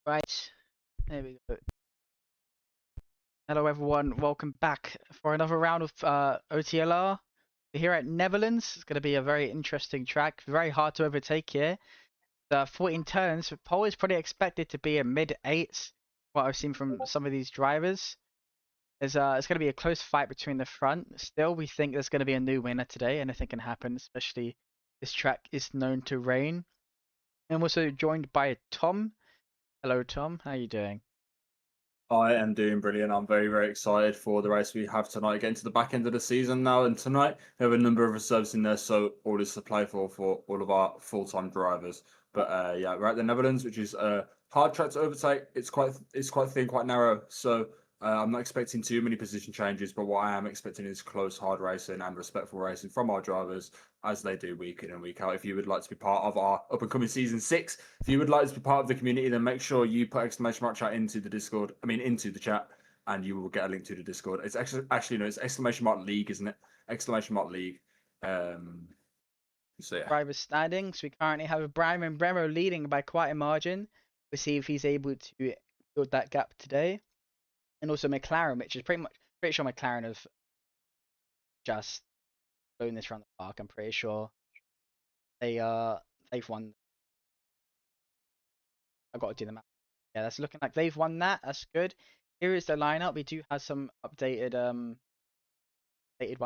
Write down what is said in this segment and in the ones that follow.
Right, there we go. Hello everyone, welcome back for another round of OTLR. We're here at Netherlands. It's going to be a very interesting track, very hard to overtake here. The 14 turns, pole is probably expected to be a mid-8s, what I've seen from some of these drivers. It's going to be a close fight between the front. Still, we think there's going to be a new winner today. Anything can happen, especially this track is known to rain. I'm also joined by Tom. Hello Tom, how are you doing? I am doing brilliant. I'm very, very excited for the race we have tonight. Getting to the back end of the season now, and tonight we have a number of reserves in there, so all is to play for all of our full-time drivers. But yeah, we're at the Netherlands, which is a hard track to overtake. It's quite thin, quite narrow. So I'm not expecting too many position changes, but what I am expecting is close, hard racing and respectful racing from our drivers as they do week in and week out. If you would like to be part of our up and coming season 6, if you would like to be part of the community, then make sure you put exclamation mark chat into the Discord. Into the chat, and you will get a link to the Discord. It's actually no, it's exclamation mark league, isn't it? Exclamation mark league. So yeah. Driver standings. We currently have Brian and Bremo leading by quite a margin. We'll see if he's able to build that gap today. And also McLaren, which is pretty sure McLaren have just blown this around the park. I'm pretty sure they've won. I've got to do the map. Yeah, that's looking like they've won that. That's good. Here is the lineup. We do have some updated one,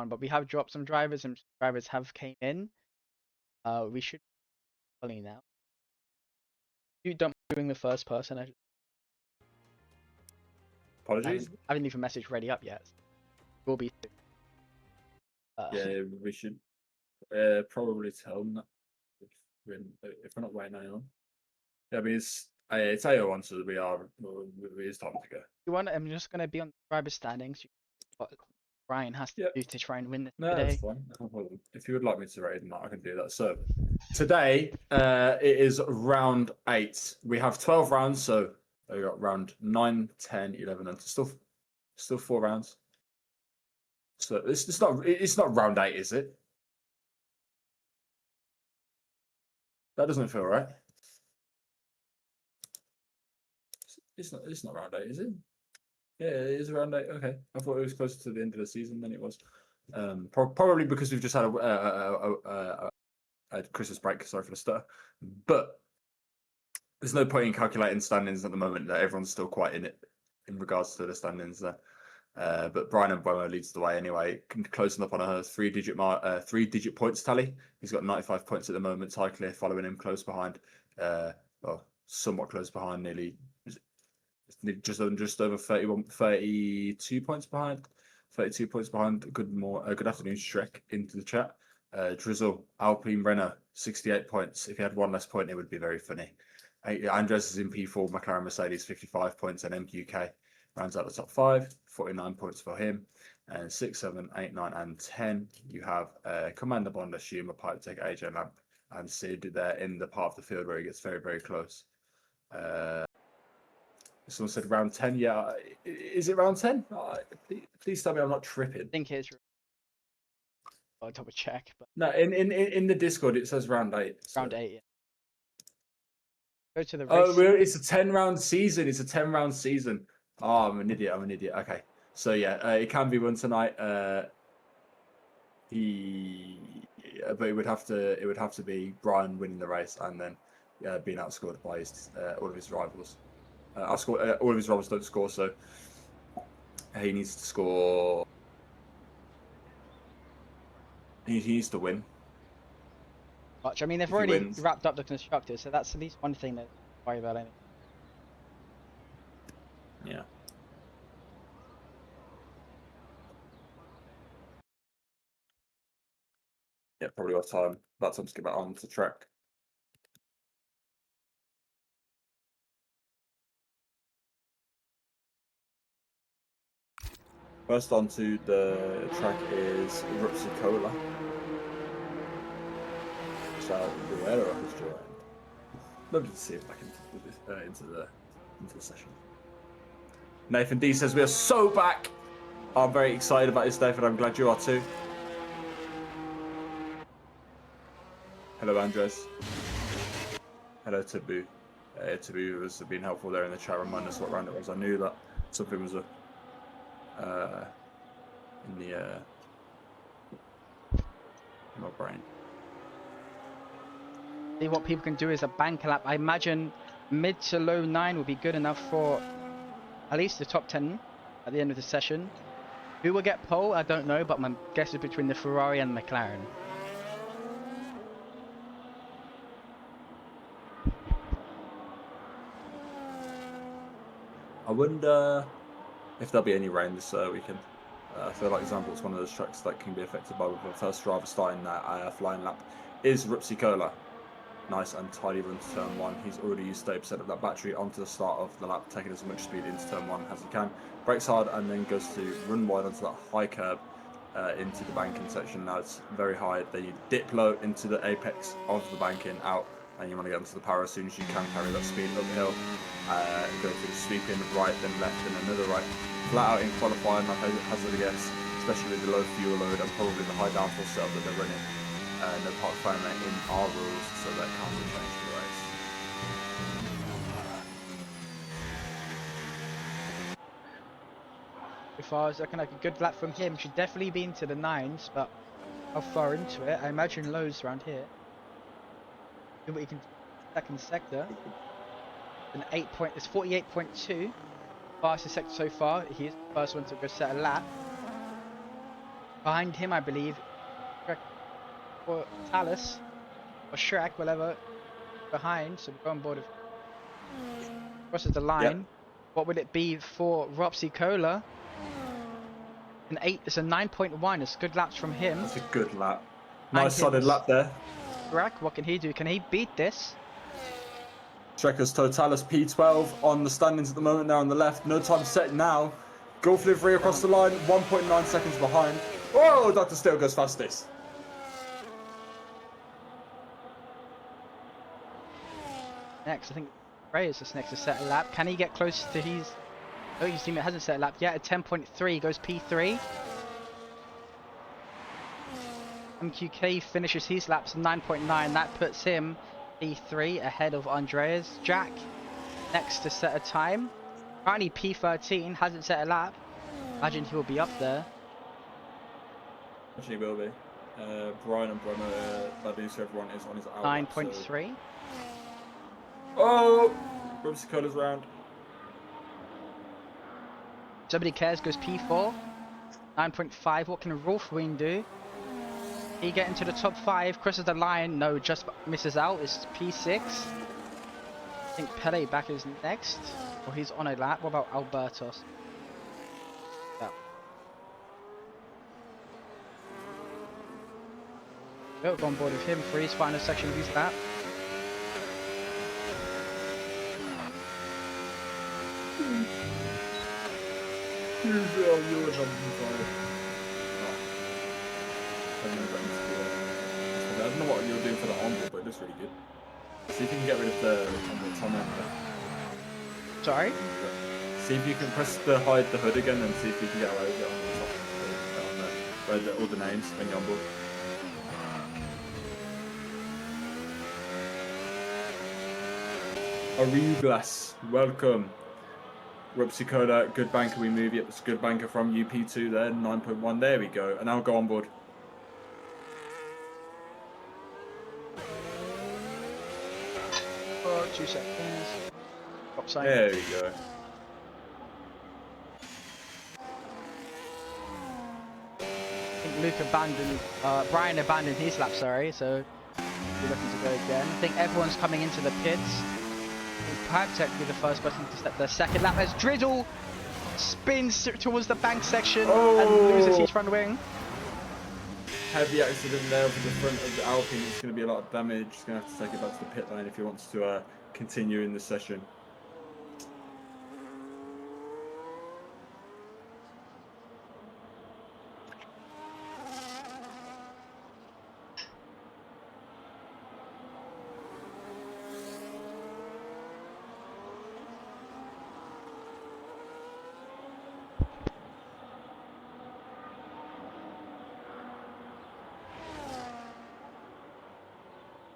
but we have dropped some drivers and drivers have came in. We should be fully now. You don't mind doing the first person. Apologies. I haven't even messaged ready up yet. Will be soon. Yeah, we should probably tell them that if we're not waiting on. Yeah, I mean it's AO1, so it's time to go. You want? I'm just gonna be on driver standings. What Brian has to do to try and win this No, today. that's fine. If you would like me to raid that, I can do that. So today it is round 8. We have 12 rounds, so we got round 9, 10, 11, and still 4 rounds. So it's not round 8, is it? That doesn't feel right. It's not round 8, is it? Yeah, it is round 8. Okay, I thought it was closer to the end of the season than it was. Probably because we've just had a Christmas break. Sorry for the stutter, but there's no point in calculating standings at the moment. That everyone's still quite in it in regards to the standings there. But Brian and Bomo leads the way anyway, closing up on a 3-digit points tally. He's got 95 points at the moment. Ty Clear following him close behind. Well, somewhat close behind, nearly just over 32 points behind. 32 points behind. Good afternoon, Shrek, into the chat. Drizzle, Alpine Renner, 68 points. If he had one less point, it would be very funny. Andres is in P4, McLaren Mercedes, 55 points, and MQK rounds out the top 5, 49 points for him. And 6, 7, 8, 9, and 10. You have Commander Bond, Assumer, Pipe Tech, AJ Lamp, and Sid there in the part of the field where he gets very, very close. Someone said round 10. Yeah, is it round 10? Please tell me I'm not tripping. I think it's. I'll double check. But no, in the Discord it says round 8. So. Round 8. Yeah. Go to the race. Oh, it's a 10-round season. It's a 10-round season. Oh, I'm an idiot. Okay, so yeah, it can be won tonight. But it would have to be Brian winning the race and then being outscored by all of his rivals. All of his rivals don't score, so he needs to score. He needs to win. Much. I mean, they've already wrapped up the constructors, so that's at least one thing that worry about. Anyway. Yeah. Yeah, probably got time. About time to get back on to track. First onto the track is Rupsicola. Shout out to the weather of his joy. Lovely to see him back into the session. Nathan D says we are so back. I'm very excited about this, Nathan. I'm glad you are too. Hello, Andres. Hello, Taboo. to be was been helpful there in the chat. Remind us what round it was. I knew that something was in my brain. See what people can do is a bank lap. I imagine mid to low 9 will be good enough for at least the top 10 at the end of the session. Who will get pole? I don't know, but my guess is between the Ferrari and McLaren. I wonder if there'll be any rain this weekend. I feel like example, it's one of those tracks that can be affected by the first driver starting that flying lap is Rupsi-Cola. Nice and tidy run to turn 1. He's already used 30% of that battery onto the start of the lap, taking as much speed into turn 1 as he can. Brakes hard and then goes to run wide onto that high curb into the banking section. Now it's very high. Then you dip low into the apex of the banking out, and you want to get onto the power as soon as you can, carry that speed uphill. Go through the sweeping right, then left, and another right. Flat out in qualifying, I hazard a guess, especially with the low fuel load and probably the high downforce setup that they're running. No park foam in our rules, so that can't be changed for the race. So far, it's looking like a good lap from him. Should definitely be into the 9s, but how far into it? I imagine lows around here. See what you can do. Second sector. It's 48.2. Fastest sector so far. He's the first one to go set a lap. Behind him, I believe, Shrek or Talus or Shrek, whatever, behind. So we're on board with crosses the line. Yep. What would it be for Rupsi-Cola? It's a 9.1. It's good laps from him. That's a good lap. Nice solid lap there. Shrek, what can he do? Can he beat this? Shrekker's Totalis P12 on the standings at the moment there on the left. No time set now. Gulf livery across the line, 1.9 seconds behind. Whoa, Dr. Steele goes fastest. Next, I think Ray is just next to set a lap. Can he get close to his... Oh, his teammate hasn't set a lap yet. At 10.3 goes P3. MQK finishes his laps 9.9. That puts him P3 ahead of Andreas. Jack next to set a time. Currently P13, hasn't set a lap. Imagine he will be up there. Actually, will be. Brian and Bruno, Badus, everyone is on his out. 9.3. So... Oh! Rupsi-Cola's round. Somebody cares goes P4. 9.5. What can Rolfween do? He get into the top 5, crosses the line, no, just misses out. It's P6. I think Pele back is next, or he's on a lap. What about Albertos? Yeah. We'll go on board with him for his final section of his lap. I don't know what you're doing for the onboard, but it looks really good. See if you can get rid of the onboard Tom there. Sorry? See if you can hide the hood again and see if you can get away with it on the top. On where all the names when you're on board. Aruglas, welcome. Rupsi-Cola, good banker, we move. Yep, it's a good banker from UP2 there, 9.1. There we go. And now go on board. 2 seconds. Stop sign. There we go. I think Luke abandoned, Brian abandoned his lap, sorry, so we're looking to go again. I think everyone's coming into the pits. Perhaps technically the first person to set the second lap as Drizzle spins towards the bank section and loses his front wing. Heavy accident there with the front of the Alpine. It's going to be a lot of damage. He's going to have to take it back to the pit lane if he wants to continue in the session.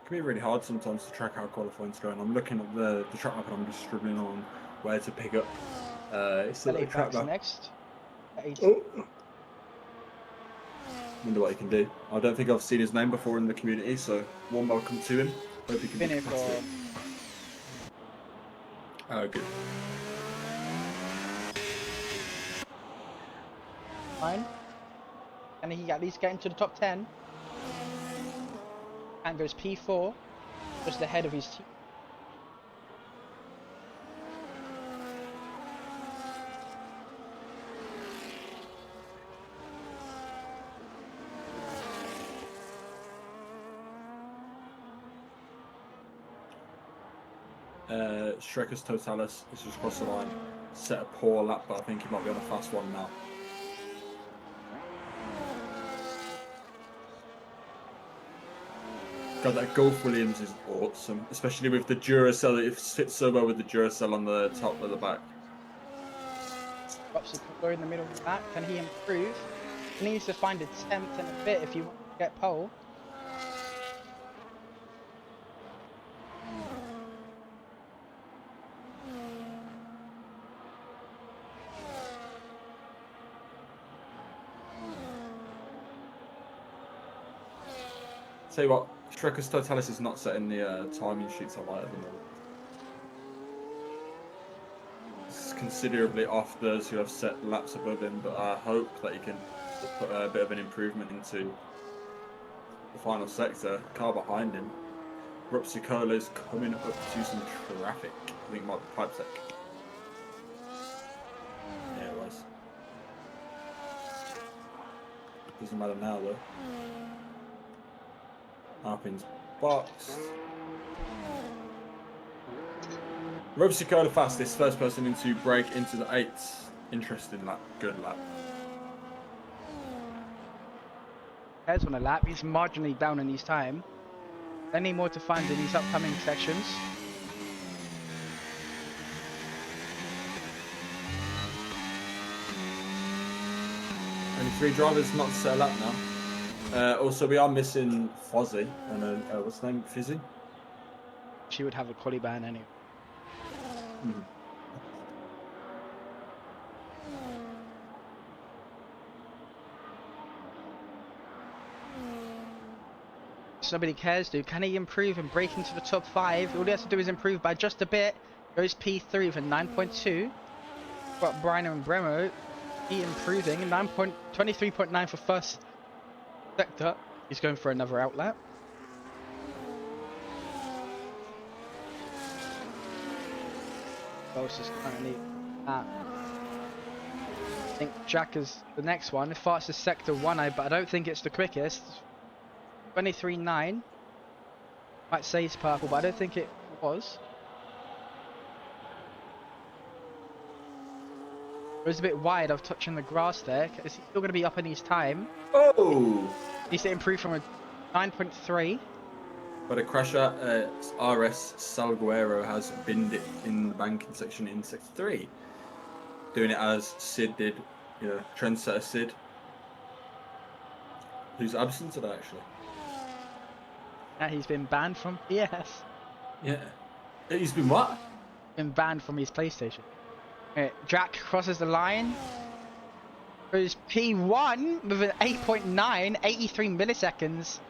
can be really hard sometimes to track how qualifying's going. I'm looking at the track map and I'm just scribbling on where to pick up. It's a LA track Back's map. next. At 18. Oh. Wonder what he can do. I don't think I've seen his name before in the community, so warm welcome to him. Hope he can Been be here fantastic. Oh, good. Fine. Can he at least get into the top 10? And goes P4, just ahead of his team. Shrekus Totalis has just crossed the line. Set a poor lap, but I think he might be on a fast one now. God, that Gulf Williams is awesome, especially with the Duracell. It fits so well with the Duracell on the top of the back. Drops the color in the middle of that. Can he improve? He needs to find a 10th and a bit if he wants to get pole. Tell you what, Shrekus Totalis is not setting the timing sheets I like at the moment. It's considerably off those who have set laps above him, but I hope that he can put a bit of an improvement into the final sector. Car behind him. Rupsicola is coming up to some traffic. I think it might be pipe tech. Yeah, it was. Doesn't matter now though. Alpine's boxed. Rupsicola fastest, first person into break into the 8th. Interesting lap, good lap. Heads on a lap. He's marginally down in his time. Any more to find in these upcoming sections? Only 3 drivers not to set a lap now. Also, we are missing Fozzie and what's his name? Fizzy? She would have a quali ban anyway. Mm-hmm. Nobody cares, dude. Can he improve and break into the top 5? All he has to do is improve by just a bit. Goes P3 with a 9.2. Got Brian and Bremo. He improving. 23.9 for first sector. He's going for another outlap. Else is currently at. I think Jack is the next one. Fastest sector 1, but I don't think it's the quickest. 23.9. Might say it's purple, but I don't think it was. It was a bit wide of touching the grass there. Is he still going to be up in his time? Oh! Needs to improve from a 9.3. But a crasher, RS Salguero has binned it in the banking section in sector 3. Doing it as Sid did, you know, trendsetter Sid. Who's absent today, actually. Yeah, he's been banned from PS. Yeah. He's been what? Been banned from his PlayStation. Okay, Jack crosses the line. Goes P1 with an 8.9, 83 milliseconds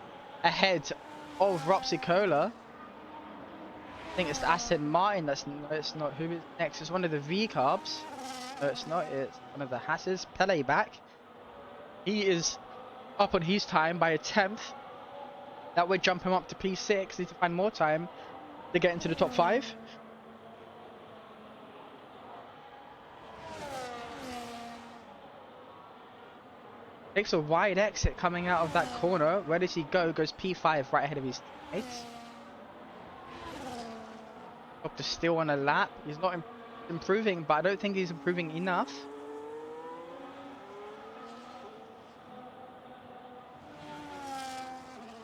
ahead of Ropsicola. I think it's Aston Martin. No, it's not. Who is next? It's one of the V carbs. No, it's not. It's one of the Hasses. Pele back. He is up on his time by a 10th. That would jump him up to P6. Need to find more time to get into the top 5. Takes a wide exit coming out of that corner. Where does he go? Goes P5 right ahead of his teammates. Doctor still on a lap. He's not improving, but I don't think he's improving enough.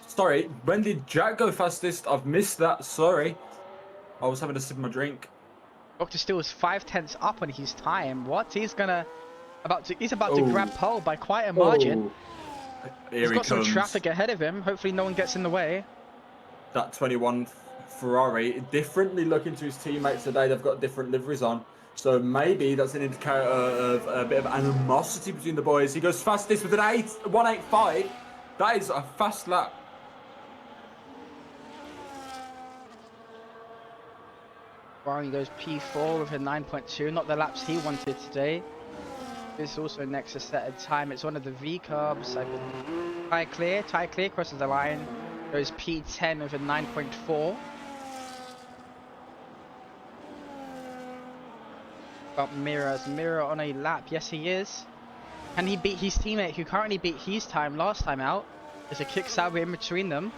Sorry, when did Jack go fastest? I've missed that. Sorry. I was having a sip of my drink. Doctor Still is 5/10 up on his time. What? He's about to grab pole by quite a margin. Here He's he got some comes. traffic ahead of him. Hopefully no one gets in the way. that 21 Ferrari, differently looking to his teammates today. They've got different liveries on. So maybe that's an indicator of a bit of animosity between the boys. He goes fastest with an 1:85. That is a fast lap. Ferrari goes P4 with a 9.2, not the laps he wanted today. This is also next to set a time. It's one of the V carbs. Tie clear crosses the line. Goes P10 with a 9.4. Got Mirror on a lap. Yes, he is. Can he beat his teammate who currently beat his time last time out? There's a kick salvo in between them.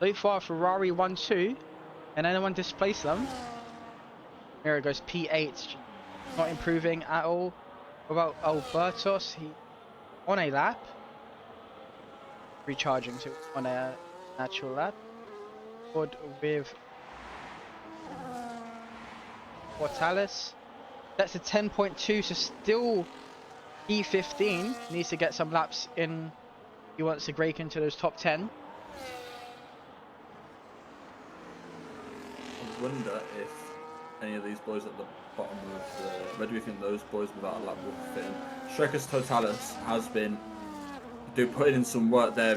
So far, Ferrari 1-2. Can anyone displace them? Mirror goes P8. Not improving at all. What about Albertos? He on a lap. Recharging to on a natural lap. Good with Portalis. That's a 10.2, so still P15. Needs to get some laps in. He wants to break into those top 10. I wonder if any of these boys at the bottom of the... Where do we think those boys without a lap will fit in? Shrekus Totalis has been putting in some work there.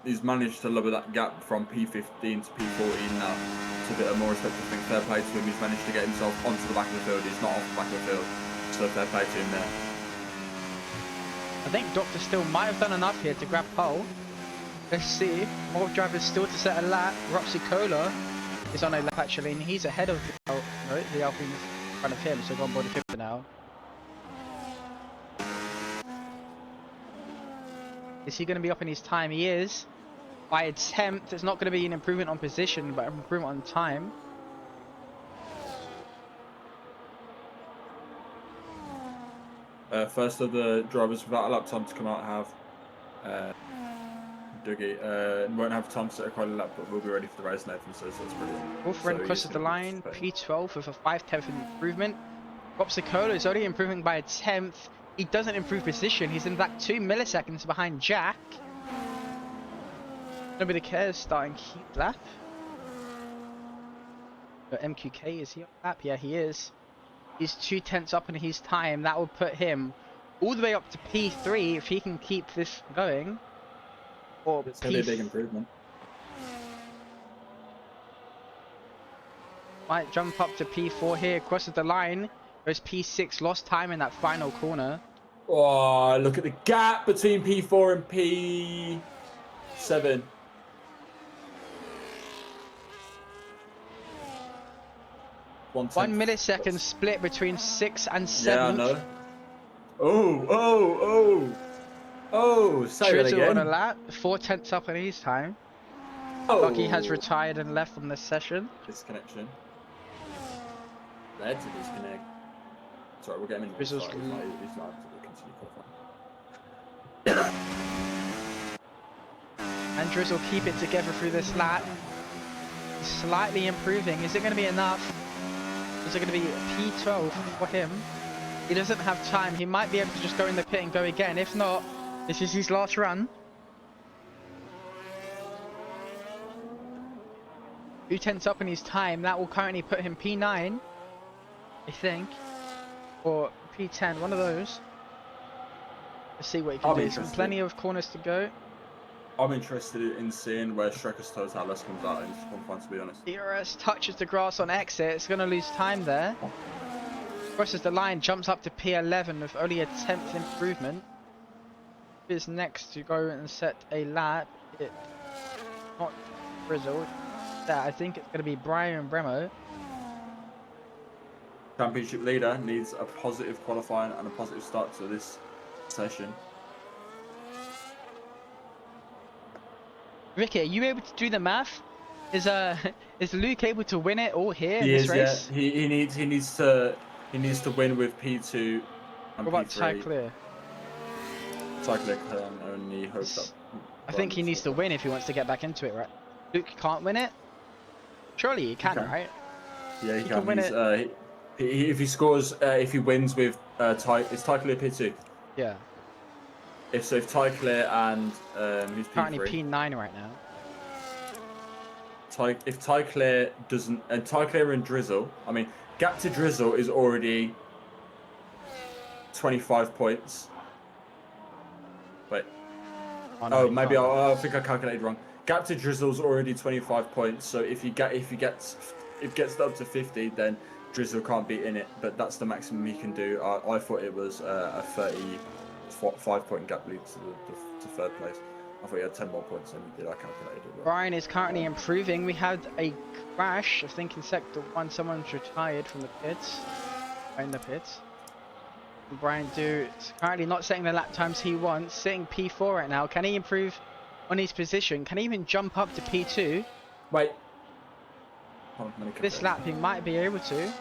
He's managed to lower that gap from P15 to P14 now. It's a bit of more respectful thing. Fair play to him. He's managed to get himself onto the back of the field. He's not off the back of the field. So fair play to him there. I think Dr. Still might have done enough here to grab pole. Let's see. More drivers still to set a lap. Roxy Cola is on a lap actually, and he's ahead of the Alpine in front of him, so go on board the 5th now. Is he going to be up in his time? He is. By attempt, it's not going to be an improvement on position, but an improvement on time. First of the drivers without a lap time to come out have Dougie. Won't have time to set a quality lap, but we'll be ready for the race, Nathan says. That's brilliant. Wolf Run crosses the line, P12 with a 5/10 improvement. Popsicola is only improving by a 10th. He doesn't improve position. He's in that 2 milliseconds behind Jack. Nobody cares starting heat lap. MQK, is he on lap? Yeah, he is. He's 2/10 up in his time. That will put him all the way up to P3 if he can keep this going. Or it's going to be a big improvement. Might jump up to P4 here. Crosses the line. Goes P6. Lost time in that final corner. Oh, look at the gap between P4 and P7. One millisecond split between 6th and 7th. Yeah, I know. Oh, say that again. On a lap, 4/10 up in his time. Bucky has retired and left from this session. Disconnection. Led to disconnect. Sorry, we'll get him in. He's not able to continue. And Driz will keep it together through this lap. Slightly improving. Is it going to be enough? Is it going to be P12 for him? He doesn't have time. He might be able to just go in the pit and go again. If not, this is his last run. 2/10 up in his time. That will currently put him P9, I think, or P10. One of those. Let's see what he can do. Some plenty of corners to go. I'm interested in seeing where Shrekus Totalis comes out in this qualifying, to be honest. DRS touches the grass on exit. It's going to lose time there. Crosses the line, jumps up to P11 with only a 10th improvement. Is next to go and set a lap. It's not Grizzled. I think it's going to be Brian Bremo. Championship leader needs a positive qualifying and a positive start to this session. Ricky, are you able to do the math? Is Luke able to win it all here in this this race? Yeah. He needs to win with P2 and what about P3. Ty Clear? Ty Clear can only hope that. I think he needs to win if he wants to get back into it, right? Luke can't win it? Surely he can, right? Yeah, he can win it. If he scores, if he wins with Ty, is Ty Clear P2? Yeah. If Ty Clear and who's P3? Currently P9 right now. Ty Clear doesn't, and Ty Clear and Drizzle, I mean, gap to Drizzle is already 25 points. Wait. Oh no, he's maybe not. I think I calculated wrong. Gap to Drizzle's already 25 points, so if it gets up to 50, then Drizzle can't be in it. But that's the maximum he can do. I thought it was a 35-point gap lead to third place. I thought he had 10 more points than he did. I calculated it wrong. Brian is currently improving. We had a crash. I think in sector 1, someone's retired from the pits. In the pits. Brian is currently not setting the lap times he wants, sitting P4 right now. Can he improve on his position? Can he even jump up to P2? Wait. This lap he might be able to.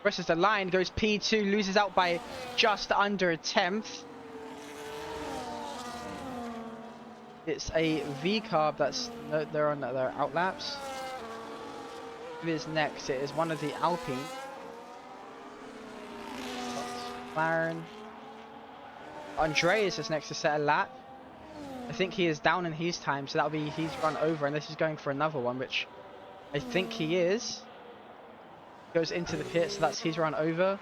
Presses the line, goes P2, loses out by just under a tenth. It's a V-carb that's they're on their outlaps. Who is next? It is one of the Alpine. McLaren. Andreas is next to set a lap. I think he is down in his time, so that'll be he's run over, and this is going for another one, which I think he is. Goes into the pit, so that's his run over.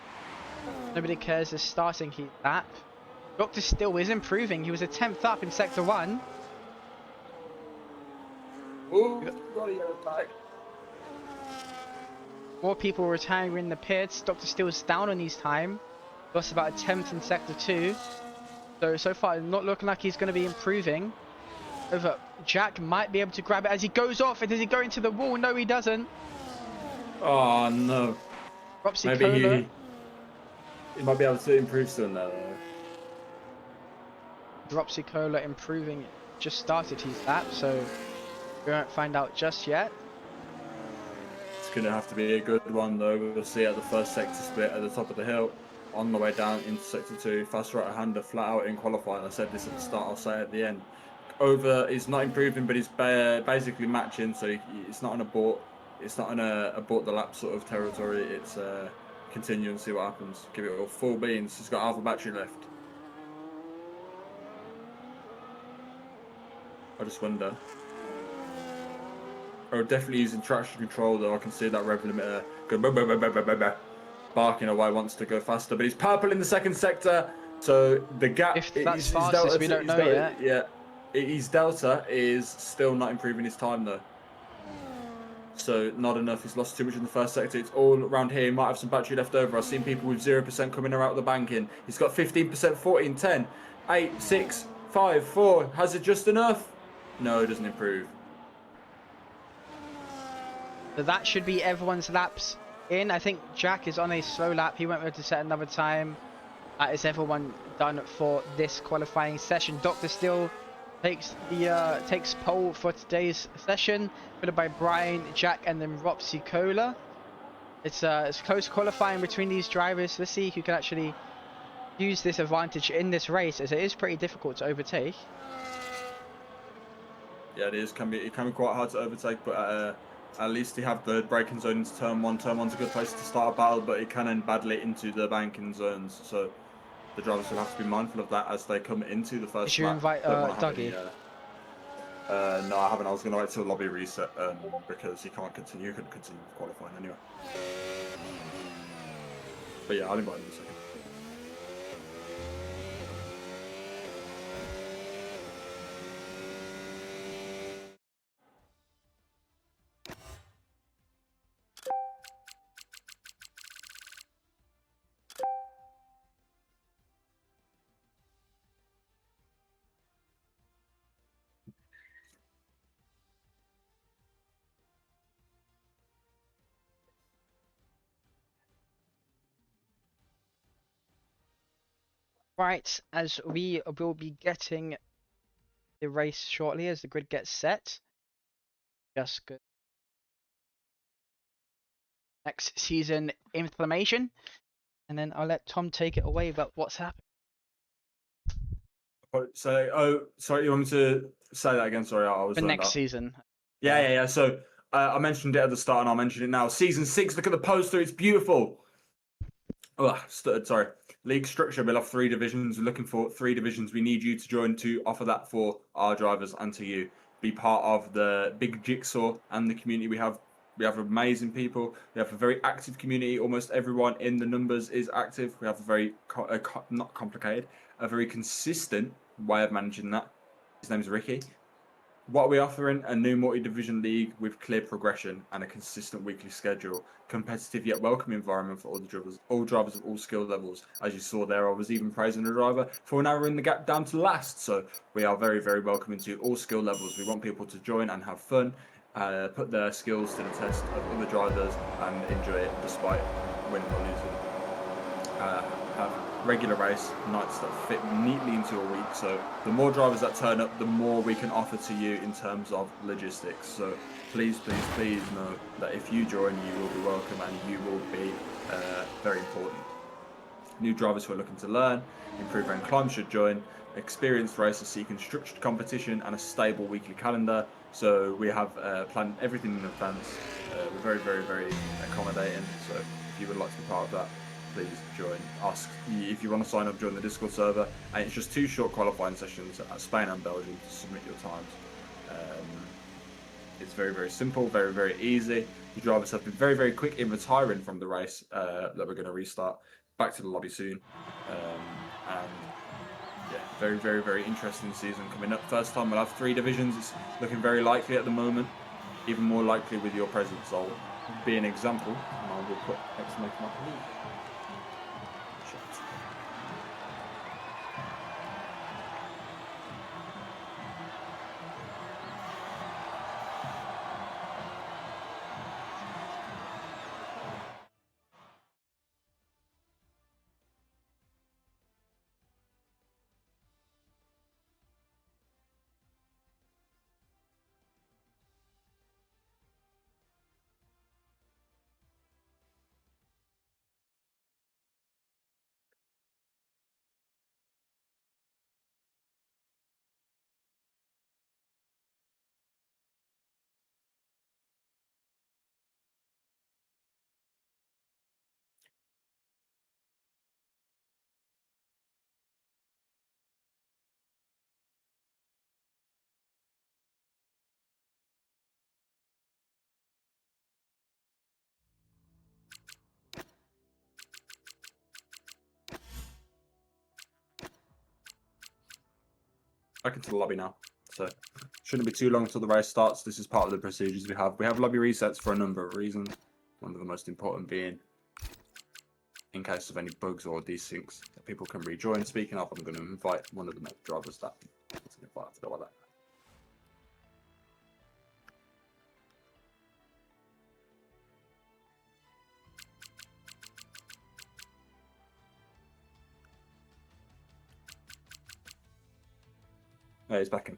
Nobody cares is starting his lap. Dr. Still is improving. He was a 10th up in sector 1. Ooh, got a yellow flag. More people retiring in the pits. Dr. Steele's down on his time. Lost about a 10th in sector 2. So far, not looking like he's going to be improving. Over Jack might be able to grab it as he goes off. And does he go into the wall? No, he doesn't. Oh no. Ropsy Maybe Cola. he might be able to improve soon though. Dropsy Cola improving. Just started his lap, so we won't find out just yet. It's going to have to be a good one though. We'll see at the first sector split at the top of the hill. On the way down into sector 2, fast right-hander flat out in qualifying. I said this at the start, I'll say it at the end. Over is not improving, but he's basically matching, so it's not an abort. It's not an abort the lap sort of territory. It's continue and see what happens. Give it all full beans. He's got half a battery left. I just wonder. Oh, definitely using traction control though. I can see that rev limiter go barking away, wants to go faster, but he's purple in the second sector, so the gap. If that's his fastest, delta, we don't know delta, yet. Yeah, his delta is still not improving his time though. So not enough. He's lost too much in the first sector. It's all around here. He might have some battery left over. I've seen people with 0% coming out of the banking. He's got 15%, 14, 10, 8, 6, 5, 4. Has it just enough? No, it doesn't improve. So that should be everyone's laps in. I think Jack is on a slow lap. He won't be able to set another time. That is everyone done for this qualifying session. Dr. Still takes pole for today's session, followed by Brian, Jack, and then Ropsy Cola. It's close qualifying between these drivers. Let's see who can actually use this advantage in this race, as it is pretty difficult to overtake. Yeah, it can be quite hard to overtake, but at least you have the braking zone into turn 1. Turn 1's a good place to start a battle, but it can end badly into the banking zones. So the drivers will have to be mindful of that as they come into the first Did you lap. invite Dougie? No, I haven't. I was going to wait till lobby reset because he can't continue. He couldn't continue with qualifying anyway. But yeah, I'll invite him in a second. Right, as we will be getting the race shortly as the grid gets set. Just good. Next season inflammation, and then I'll let Tom take it away about what's happened. So, sorry, you want me to say that again? Sorry, I was For next up. season. Yeah. So I mentioned it at the start, and I'll mention it now. Season 6. Look at the poster; it's beautiful. Oh, stuttered. Sorry. League structure. We'll have 3 divisions. We're looking for 3 divisions. We need you to join to offer that for our drivers and to you. be part of the big jigsaw and the community we have. We have amazing people. We have a very active community. Almost everyone in the numbers is active. We have a very not complicated, a very consistent way of managing that. His name's Ricky. What are we offering? A new multi-division league with clear progression and a consistent weekly schedule. Competitive yet welcoming environment for all drivers of all skill levels. As you saw there, I was even praising the driver for narrowing the gap down to last. So we are very, very welcoming to all skill levels. We want people to join and have fun, put their skills to the test of other drivers and enjoy it despite winning or losing. Have regular race nights that fit neatly into a week. So the more drivers that turn up, the more we can offer to you in terms of logistics. So please, please, please know that if you join, you will be welcome and you will be very important. New drivers who are looking to learn, improve and climb should join. Experienced racers seeking structured competition and a stable weekly calendar. So we have planned everything in advance. We're very, very, very accommodating. So if you would like to be part of that, please join. Ask if you want to sign up, join the Discord server. And it's just 2 short qualifying sessions at Spain and Belgium to submit your times. It's very, very simple, very, very easy. The drivers have been very, very quick in retiring from the race that we're going to restart. Back to the lobby soon. And yeah, very, very, very interesting season coming up. First time we'll have 3 divisions. It's looking very likely at the moment. Even more likely with your presence. I'll be an example and I will put exclamation mark. Back into the lobby now. So shouldn't be too long until the race starts. This is part of the procedures we have. We have lobby resets for a number of reasons. One of the most important being in case of any bugs or desyncs that people can rejoin. Speaking of, I'm going to invite one of the drivers that is invited to go like that. Yeah, he's back in.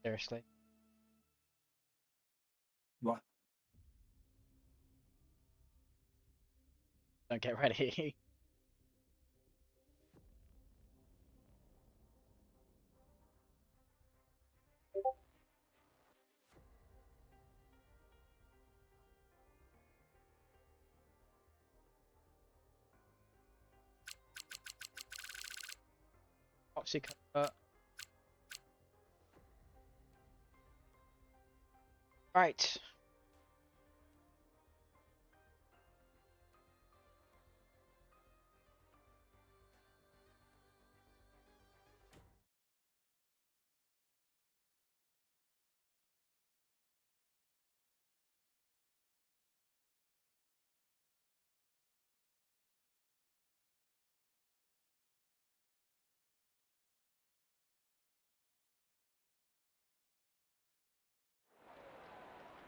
Seriously. What? Don't get ready. Toxic. Right.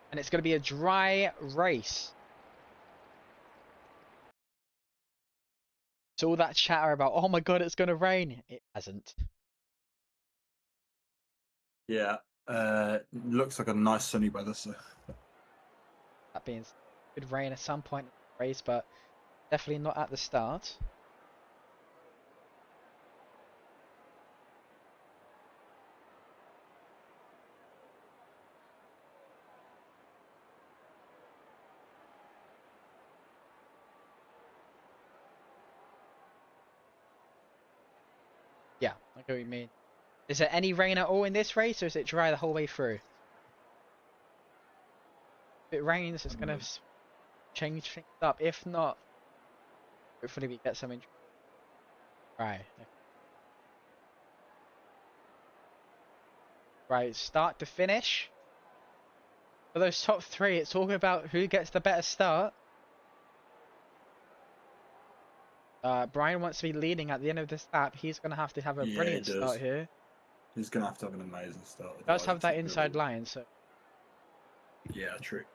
And it's going to be a dry race. So all that chatter about, oh my god, it's going to rain. It hasn't. Yeah. Looks like a nice sunny weather. So. That being said, it could rain at some point in the race, but definitely not at the start. Yeah, I get what you mean. Is there any rain at all in this race, or is it dry the whole way through? If it rains, it's going to change things up. If not, hopefully we get something. Right. Right, start to finish. For those top three, it's all about who gets the better start. Brian wants to be leading at the end of this lap. He's going to have a Yeah, he brilliant does. start here. He's gonna have to have an amazing start. Does have Otherwise that it's not inside gonna line, so be... Yeah, true.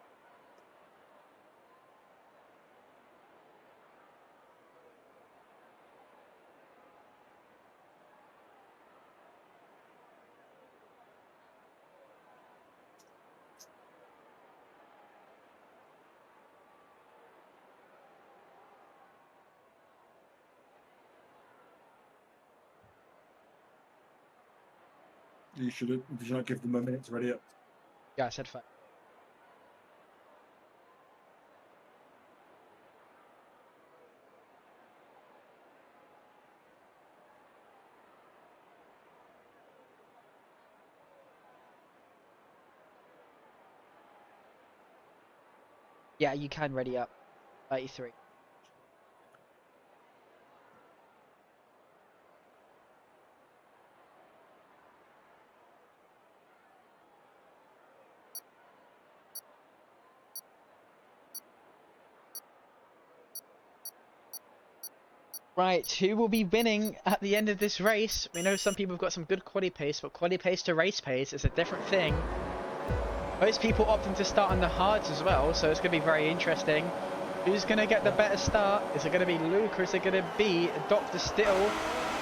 You should have. Did you not give them a minute to ready up? yeah, I said fact. Yeah, you can ready up. 33. Right, who will be winning at the end of this race? We know some people have got some good quali pace, but quali pace to race pace is a different thing. Most people opting to start on the hards as well, so it's going to be very interesting. Who's going to get the better start? Is it going to be Luke or is it going to be Dr. Still?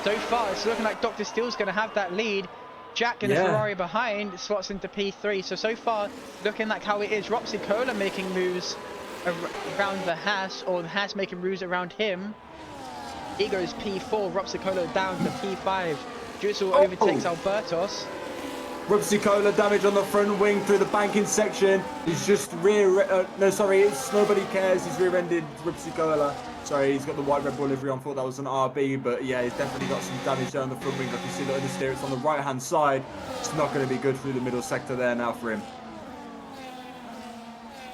So far, it's looking like Dr. Still's going to have that lead. Jack in a Ferrari behind slots into P3. So far, looking like how it is. Ropsy Cola making moves around the Haas, or the Haas making moves around him. He goes P4, Ropsy Cola down to P5. Drizzle overtakes Albertos. Rupsicola damage on the front wing through the banking section. He's just it's nobody cares. He's rear-ended Rupsicola. Sorry, he's got the white Red Bull livery on. Thought that was an RB, but yeah, he's definitely got some damage there on the front wing. Like you see the understeer, it's on the right-hand side. It's not going to be good through the middle sector there now for him.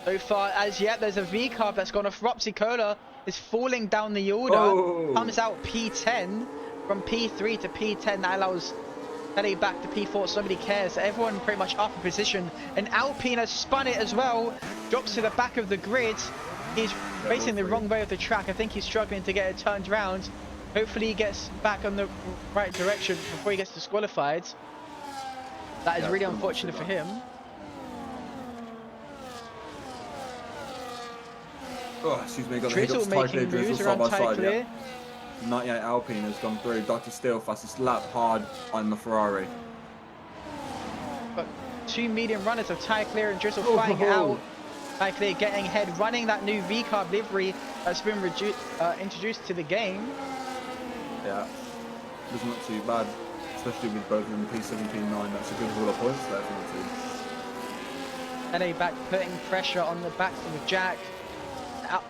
So far, as yet, there's a V-carb that's gone off. Ropsicola is falling down the order. Comes out P10 from P3 to P10. That allows Kelly back to P4. So nobody cares. So everyone pretty much up in position. And Alpine has spun it as well. Drops to the back of the grid. He's facing the wrong way of the track. I think he's struggling to get it turned around. Hopefully he gets back on the right direction before he gets disqualified. That is really unfortunate for him. Oh, excuse me, got the Drizzle hiccups. Type making Drizzle moves side around by tyre side, clear. yeah. 98 Alpine has gone through. Dr. Steele fastest lap hard on the Ferrari. But two medium runners of Ty Clear and Drizzle Oh, flying ho, out. ho. Ty Clear getting ahead, running that new V-carb livery that's been introduced to the game. Yeah, it's not too bad, especially with both of them P7, P9. That's a good haul of points there for the team. LA back putting pressure on the backs of Jack.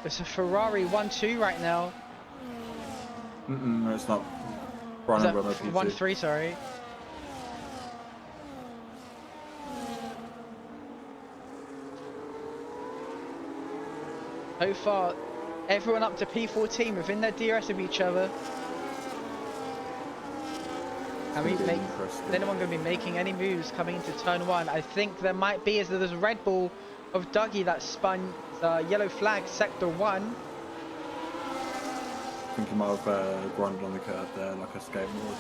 It's a Ferrari 1-2 right now. No, it's not. Is Brian that and Bremo P2. 1-3, sorry. So far, everyone up to P14 within their DRS of each other. And we make, is anyone going to be making any moves coming into turn one? I think there might be, as there's a Red Bull of Dougie that spun the yellow flag sector 1. I think he might have grinded on the curb there like a skateboard.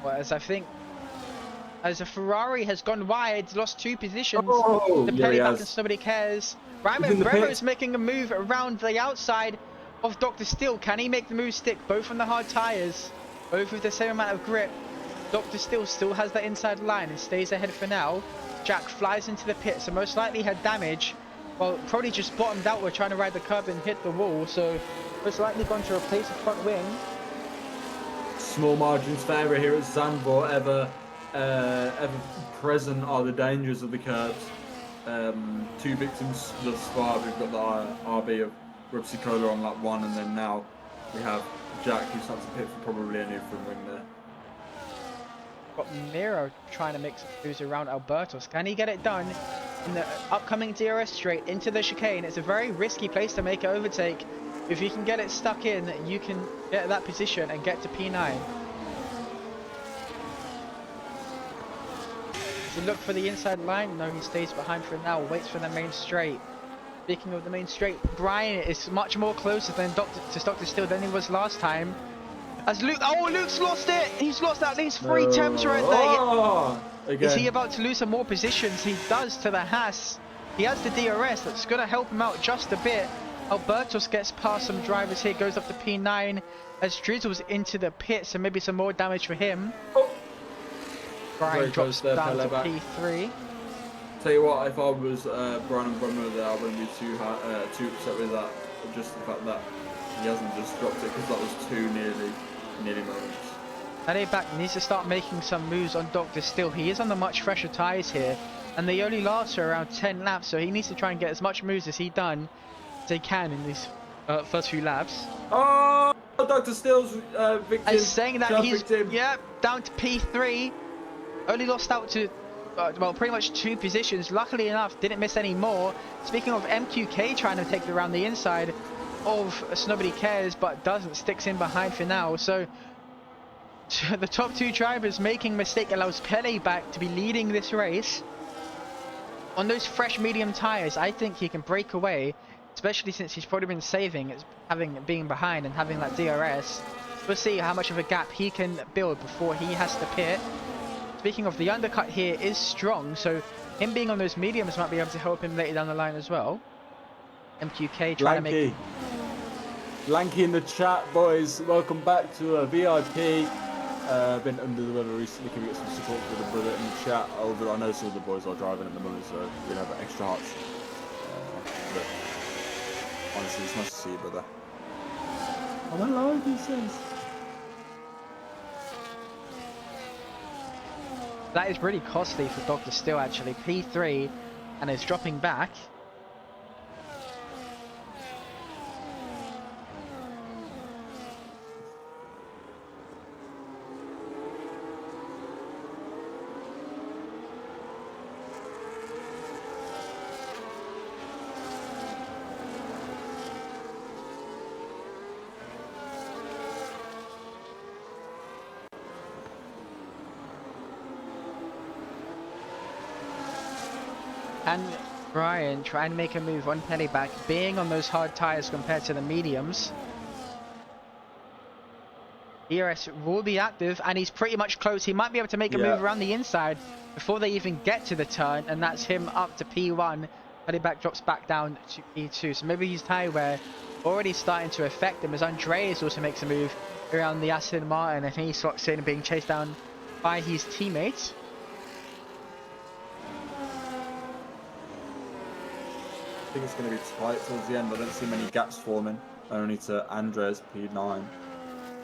Whereas I think, as a Ferrari has gone wide, lost 2 positions. Oh, The yeah, penny he back has. and somebody cares. Ryan He's in the Bremo pits. is making a move around the outside of Dr. Steele. Can he make the move stick? Both on the hard tyres, both with the same amount of grip. Dr. Steele still has that inside line and stays ahead for now. Jack flies into the pit, so most likely had damage. Well, probably just bottomed out. We're trying to ride the curb and hit the wall, so most likely going to replace the front wing. Small margins favour here at Zandvoort. Ever present are the dangers of the curbs. 2 victims thus far. We've got the RB of Rupsicola on lap 1, and then now we have Jack, who starts to pit for probably a new front wing there. Got Miro trying to make some moves around Albertos. Can he get it done in the upcoming DRS straight into the chicane? It's a very risky place to make an overtake. If you can get it stuck in, you can get that position and get to P9. So look for the inside line. No, he stays behind for now. Waits for the main straight. Speaking of the main straight, Brian is much more closer than Dr. Steele than he was last time. As Luke's lost it! He's lost at least 3 temps right there. Oh, again. Is he about to lose some more positions? He does to the Haas. He has the DRS. That's going to help him out just a bit. Albertos gets past some drivers here. Goes up to P9 as Drizzle's into the pit. So maybe some more damage for him. Oh. Brian drops there, down to back. P3. Tell you what, if I was Brian and Bremo there, I wouldn't be too upset with that. Just the fact that he hasn't just dropped it, because that was 2 nearly moments. LA back needs to start making some moves on Dr. Steele. He is on the much fresher tyres here, and they only last for around 10 laps, so he needs to try and get as much moves as he can in these first few laps. Oh, Dr. Steele's victim. I'm saying that he's victim. down to P3. Only lost out to well, pretty much 2 positions. Luckily enough, didn't miss any more. Speaking of MQK trying to take it around the inside of Nobody Cares, but doesn't, sticks in behind for now. So the top 2 drivers making mistake allows Pele back to be leading this race. On those fresh medium tyres, I think he can break away, especially since he's probably been saving, being behind and having that DRS. We'll see how much of a gap he can build before he has to pit. Speaking of, the undercut here is strong, so him being on those mediums might be able to help him later down the line as well. MQK trying to make... Lanky in the chat, boys. Welcome back to a VIP. Been under the weather recently. Can we get some support for the brother in the chat? Although I know some of the boys are driving at the moment, so we'll have extra hearts. But honestly, it's nice to see you, brother. I'm alive, he says. That is really costly for Dr. Steele, actually. P3, and is dropping back. And Brian trying to make a move on Pennyback, being on those hard tyres compared to the mediums. DRS will be active, and he's pretty much close. He might be able to make a move around the inside before they even get to the turn, and that's him up to P1. Pennyback drops back down to P2. So maybe his tyre wear already starting to affect him, as Andreas also makes a move around the Aston Martin, and he slots in being chased down by his teammates. I think it's going to be tight towards the end. I don't see many gaps forming. Only to Andres, P9.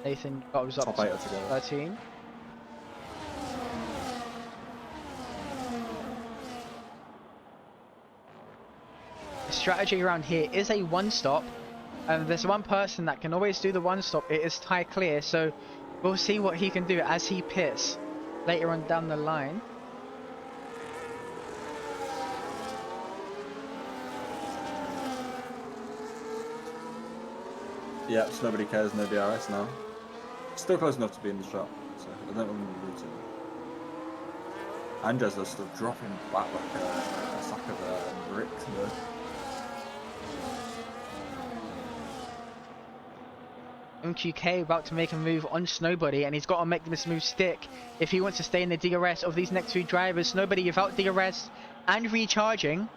Nathan goes up Top to 8 together. 13. The strategy around here is a one-stop. There's one person that can always do the one-stop. It is Ty Clear, so we'll see what he can do as he pits later on down the line. Yeah, so nobody cares, no DRS now. Still close enough to be in the shot, so I don't want to lose it. Andres is still dropping back like a sack of bricks. Though. MQK about to make a move on Snowbody, and he's got to make this move stick if he wants to stay in the DRS of these next two drivers. Snowbody without DRS and recharging.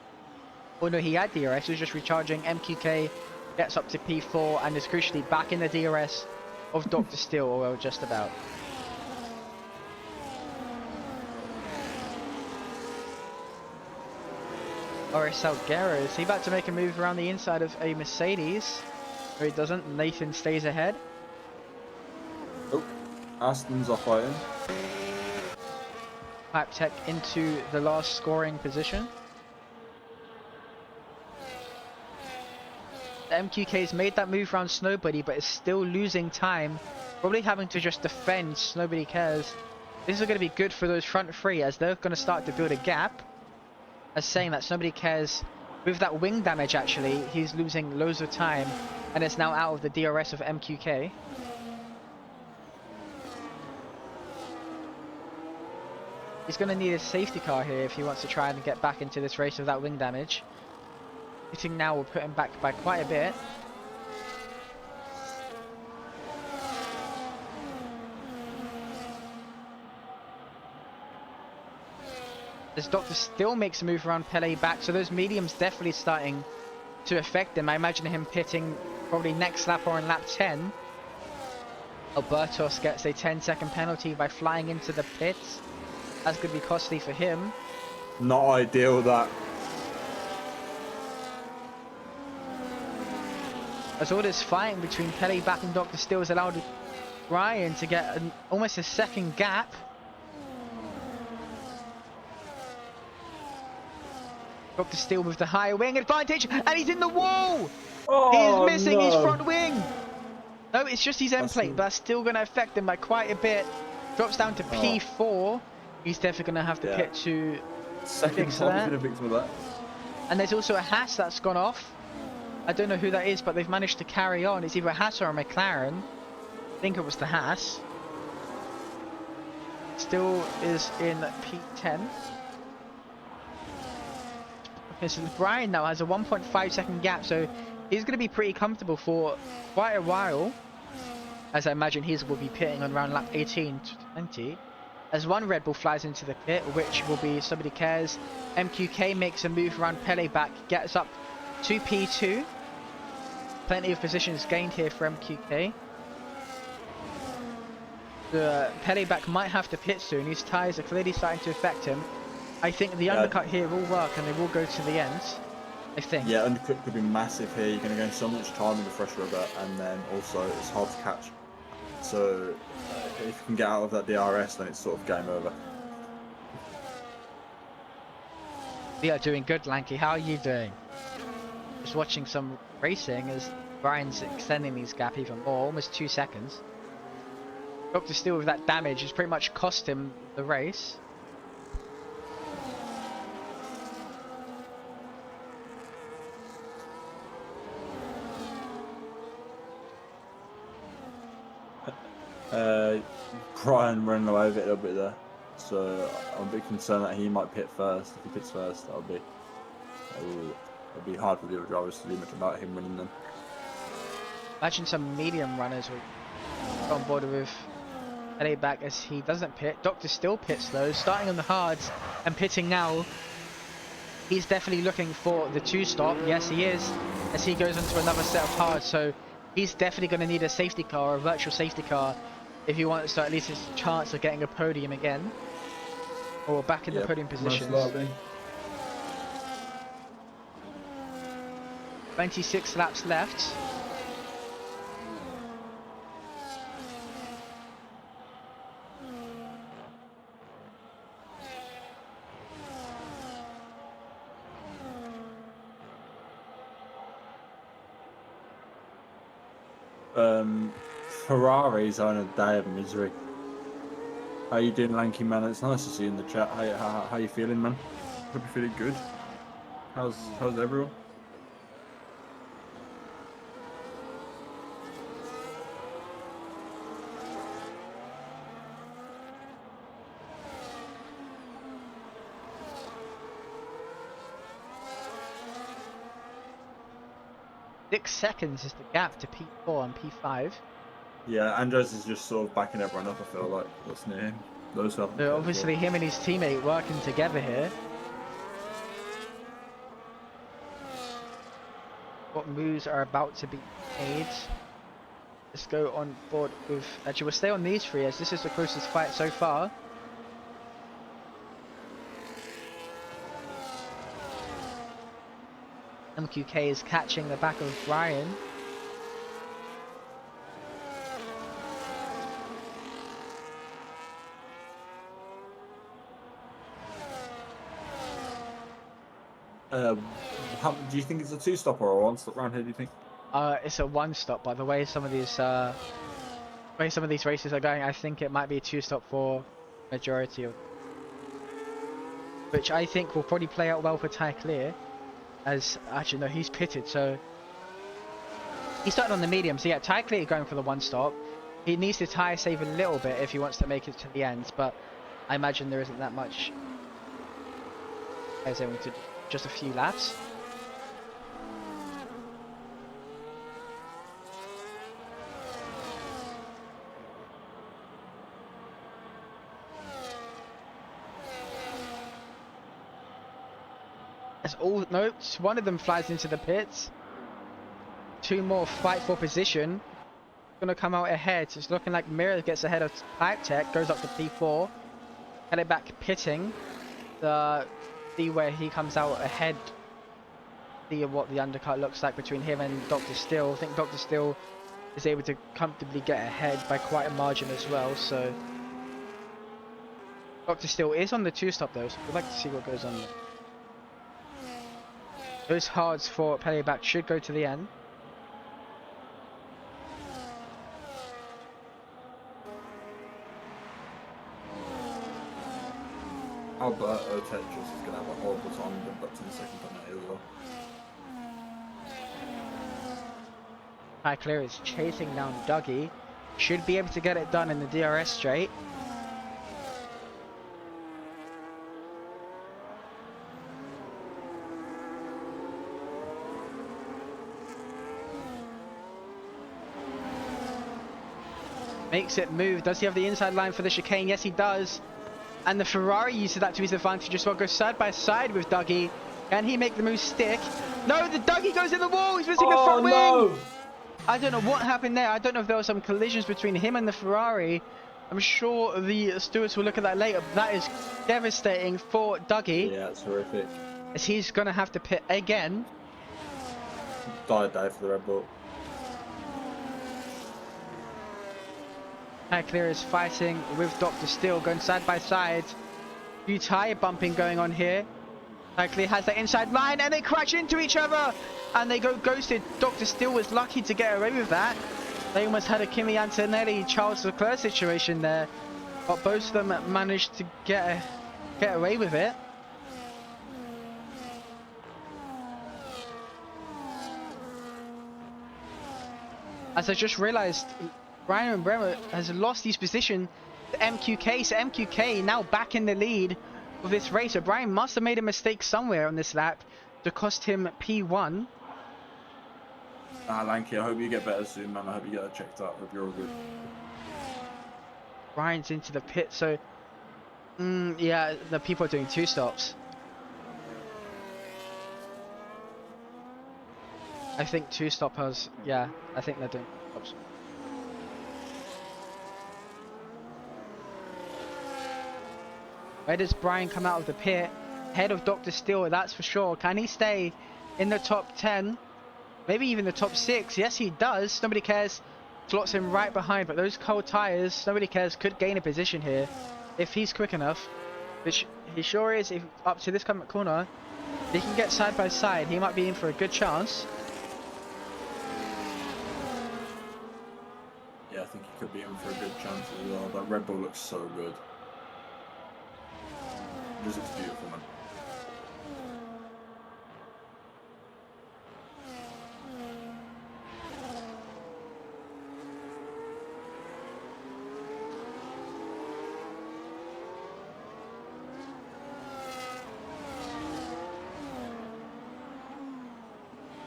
Oh no, he had DRS, he was just recharging. MQK gets up to P4 and is crucially back in the DRS of Dr. Steel, or well, just about. Boris Salguero, is he about to make a move around the inside of a Mercedes? No, he doesn't. Nathan stays ahead. Oh, Aston's off fighting. Pipe Tech into the last scoring position. The MQK's made that move around Snowbody, but is still losing time. Probably having to just defend. Nobody cares. This is going to be good for those front three, as they're going to start to build a gap. As saying that Nobody cares. With that wing damage, actually, he's losing loads of time, and is now out of the DRS of MQK. He's going to need a safety car here if he wants to try and get back into this race without wing damage. Hitting now will put him back by quite a bit. As Doctor still makes a move around Pele back, so those mediums definitely starting to affect him. I imagine him pitting probably next lap or in lap 10. Albertos gets a 10-second penalty by flying into the pits. That's going to be costly for him. Not ideal, that. As all this fighting between Pele back and Dr. Steel has allowed Ryan to get almost a second gap. Dr. Steel with the higher wing advantage, and he's in the wall! Oh, He's missing his no. front wing! No, it's just his end plate, but that's still going to affect him by quite a bit. Drops down to P4. He's definitely going to have to pit to second fix time that. he's been a victim of that. And there's also a Haas that's gone off. I don't know who that is, but they've managed to carry on. It's either a Haas or a McLaren. I think it was the Haas. Still is in P10. Okay, so Brian now has a 1.5 second gap, so he's going to be pretty comfortable for quite a while. As I imagine he will be pitting on around lap 18 to 20. As one Red Bull flies into the pit, which will be Somebody Cares. MQK makes a move around Pele back, gets up to P2. Plenty of positions gained here for MQK. The Pele back might have to pit soon. His tyres are clearly starting to affect him. I think the undercut here will work and they will go to the end. I think. Yeah, undercut could be massive here. You're going to gain so much time in the fresh rubber, and then also it's hard to catch. So if you can get out of that DRS, then it's sort of game over. We are doing good, Lanky. How are you doing? Just watching some racing as Brian's extending his gap even more, almost 2 seconds. Dr. Steel with that damage has pretty much cost him the race. Brian running away with it a little bit there, so I'm a bit concerned that he might pit first. If he pits first, it'll be hard for the other drivers to do much about him winning them. Imagine some medium runners will go on board with LA back as he doesn't pit. Doctor still pits though, starting on the hards and pitting now. He's definitely looking for the 2-stop. Yes, he is, as he goes into another set of hards. So he's definitely going to need a safety car, or a virtual safety car, if he wants to at least his chance of getting a podium again, or back in the Yeah, podium most positions. likely. 26 laps left. Ferrari's on a day of misery. How you doing, lanky man? It's nice to see you in the chat. How you feeling, man? Hope you're feeling good. How's everyone? .6 seconds is the gap to P4 and P5. Yeah, Andres is just sort of backing everyone up. I feel like what's near him. Those who have the So pit as well. obviously him and his teammate working together here. What moves are about to be made? Let's go on board with... Actually, we'll stay on these three as this is the closest fight so far. MQK is catching the back of Brian. How, do you think it's a two-stop or a one-stop round here? Do you think? It's a one stop, by the way some of these races are going. I think it might be a two stop for majority of, which I think will probably play out well for Ty Clear. As actually no, he's pitted, so he started on the medium. So yeah, Ty Clear going for the one stop. He needs to tire save a little bit if he wants to make it to the end, but I imagine there isn't that much as they want to do. Just a few laps. As all no, one of them flies into the pits. Two more fight for position. Gonna come out ahead. It's looking like Mirror gets ahead of Pipe Tech, goes up to P4. Headed back pitting. See where he comes out ahead. See what the undercut looks like between him and Dr. Still. I think Dr. Still is able to comfortably get ahead by quite a margin as well. So Dr. Still is on the two stop though, so we'd like to see what goes on there. Those hards for playback should go to the end. Alberto Tetris is going to have a horrible time and up to the second penalty as well. High Clear is chasing down Dougie. Should be able to get it done in the DRS straight. Makes it move. Does he have the inside line for the chicane? Yes, he does. And the Ferrari uses that to his advantage as well. Goes side by side with Dougie. Can he make the move stick? No, the Dougie goes in the wall. He's missing the front wing. I don't know what happened there. I don't know if there were some collisions between him and the Ferrari. I'm sure the stewards will look at that later. But that is devastating for Dougie. Yeah, it's horrific. As he's going to have to pit again. Died day for the Red Bull. High Clear is fighting with Dr. Still, going side by side. Few tire bumping going on here. High Clear has the inside line and they crash into each other and they go ghosted. Dr. Still was lucky to get away with that. They almost had a Kimi Antonelli, Charles Leclerc situation there, but both of them managed to get away with it. As I just realized, Brian Bremer has lost his position to MQK, so MQK now back in the lead of this race. So Brian must have made a mistake somewhere on this lap to cost him P1. Lanky, I hope you get better soon, man. I hope you get that checked out. I hope you're all good. Brian's into the pit, so yeah, the people are doing two stops. I think two stoppers, yeah, I think they're doing two stops. Where does Brian come out of the pit? Head of Dr. Steele, that's for sure. Can he stay in the top 10? Maybe even the top 6. Yes, he does. Nobody cares. Slots him right behind. But those cold tires, nobody cares, could gain a position here if he's quick enough. Which he sure is. If up to this corner, if he can get side by side, he might be in for a good chance. Yeah, I think he could be in for a good chance as well. That Red Bull looks so good. This looks beautiful, man.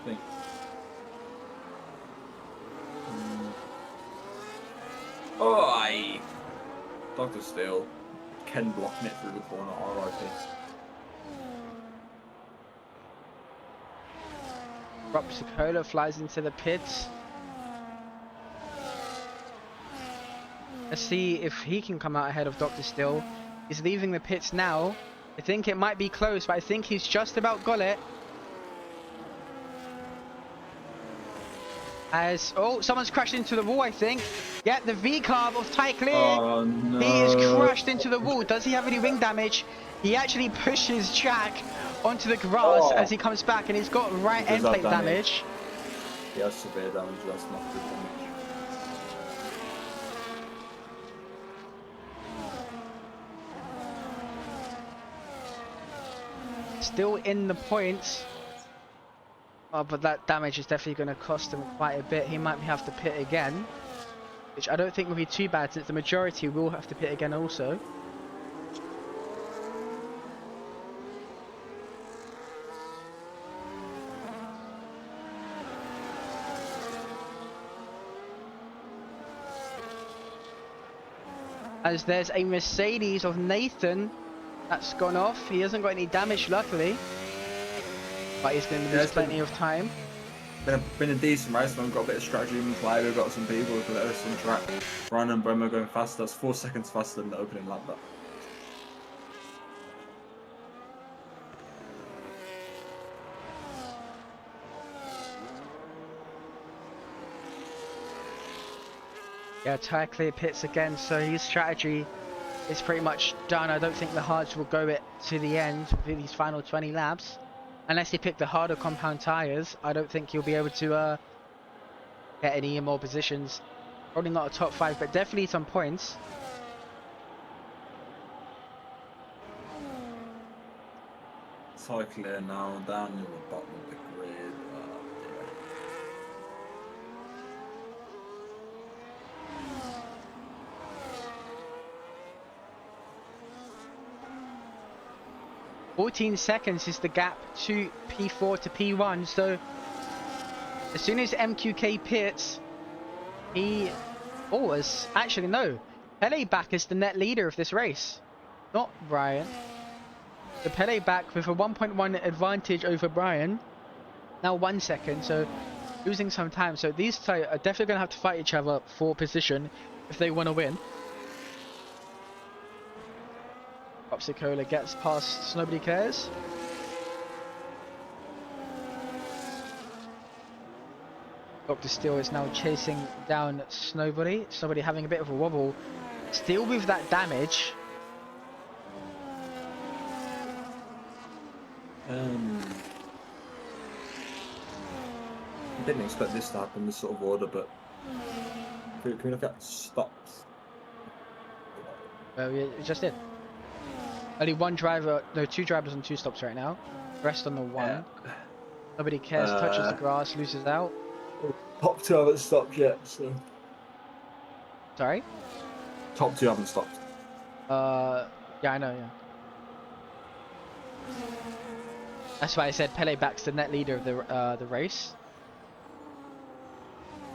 Think. Oh, I. Dr. Steele. Ken blocking it through the corner. RIP. Rob Sokola flies into the pits. Let's see if he can come out ahead of Dr. Steele. He's leaving the pits now. I think it might be close, but I think he's just about got it. As someone's crashed into the wall, I think. Yeah, the V-carb of Ty Clear. Oh, no. He is crashed into the wall. Does he have any wing damage? He actually pushes Jack onto the grass as he comes back, and he's got right end plate damage. He has severe damage. That's not good damage. Still in the points. Oh, but that damage is definitely going to cost him quite a bit. He might have to pit again, which I don't think will be too bad since the majority will have to pit again also. As there's a Mercedes of Nathan that's gone off. He hasn't got any damage, luckily. But he's going to lose plenty of time. Been a decent race, man. We've got a bit of strategy in play. We've got some people who can let us on track. Ryan and Bremer going fast. That's 4 seconds faster than the opening lap. That. Yeah, Ty Clear pits again, so his strategy is pretty much done. I don't think the hards will go it to the end with these final 20 laps. Unless he pick the harder compound tyres, I don't think he'll be able to get any more positions. Probably not a top 5, but definitely some points. Ty Clear now down in the bottom of the grid. Yeah. 14 seconds is the gap to P4 to P1, so as soon as MQK pits, he... Oh, actually no. Pele back is the net leader of this race, not Brian. So Pele back with a 1.1 advantage over Brian. Now 1 second, so losing some time. So these two are definitely going to have to fight each other for position if they want to win. Popsicola gets past, nobody cares. Dr. Steele is now chasing down Snowbody. Snowbody having a bit of a wobble. Still with that damage. I didn't expect this to happen, this sort of order, but can we look at stops? Well, it just did. Only one driver, no, 2 drivers on 2 stops right now. Rest on the 1. Yeah. Nobody cares, touches the grass, loses out. Top 2 haven't stopped yet, so. Sorry? Top 2 haven't stopped. Yeah, I know, yeah. That's why I said Pele backs the net leader of the race.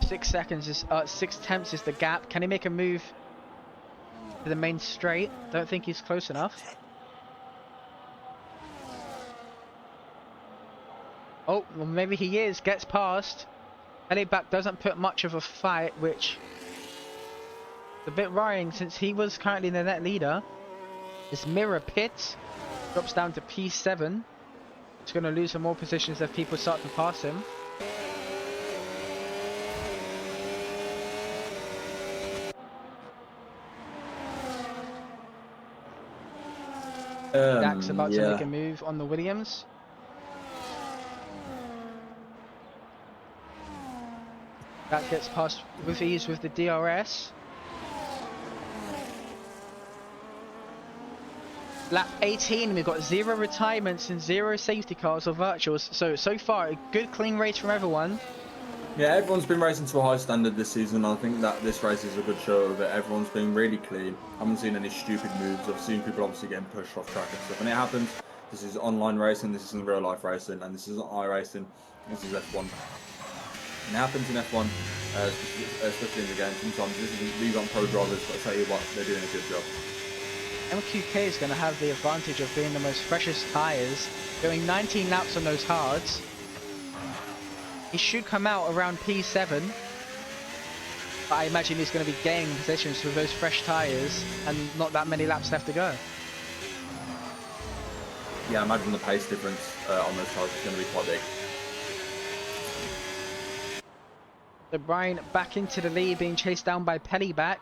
6 seconds is 6 tenths is the gap. Can he make a move to the main straight? Don't think he's close enough. Oh, well maybe he is. Gets past. Pele back doesn't put much of a fight, which is a bit worrying since he was currently the net leader. His mirror pit drops down to P7. He's going to lose some more positions as people start to pass him. Jack's about to make Yeah. a move on the Williams. That gets past with ease with the DRS. Lap 18, we've got 0 retirements and 0 safety cars or virtuals. So far, a good clean race from everyone. Yeah, everyone's been racing to a high standard this season. I think that this race is a good show that everyone's been really clean. I haven't seen any stupid moves. I've seen people obviously getting pushed off track and stuff. And it happens. This is online racing. This isn't real life racing. And this isn't iRacing. This is F1. And it happens in F1, especially in the game. Sometimes these aren't pro drivers, but I tell you what, they're doing a good job. MQK is going to have the advantage of being the most freshest tyres, going 19 laps on those hards. He should come out around P7, but I imagine he's going to be gaining positions with those fresh tyres and not that many laps left to go. Yeah, I imagine the pace difference on those cars is going to be quite big. So Brian back into the lead, being chased down by Pellyback.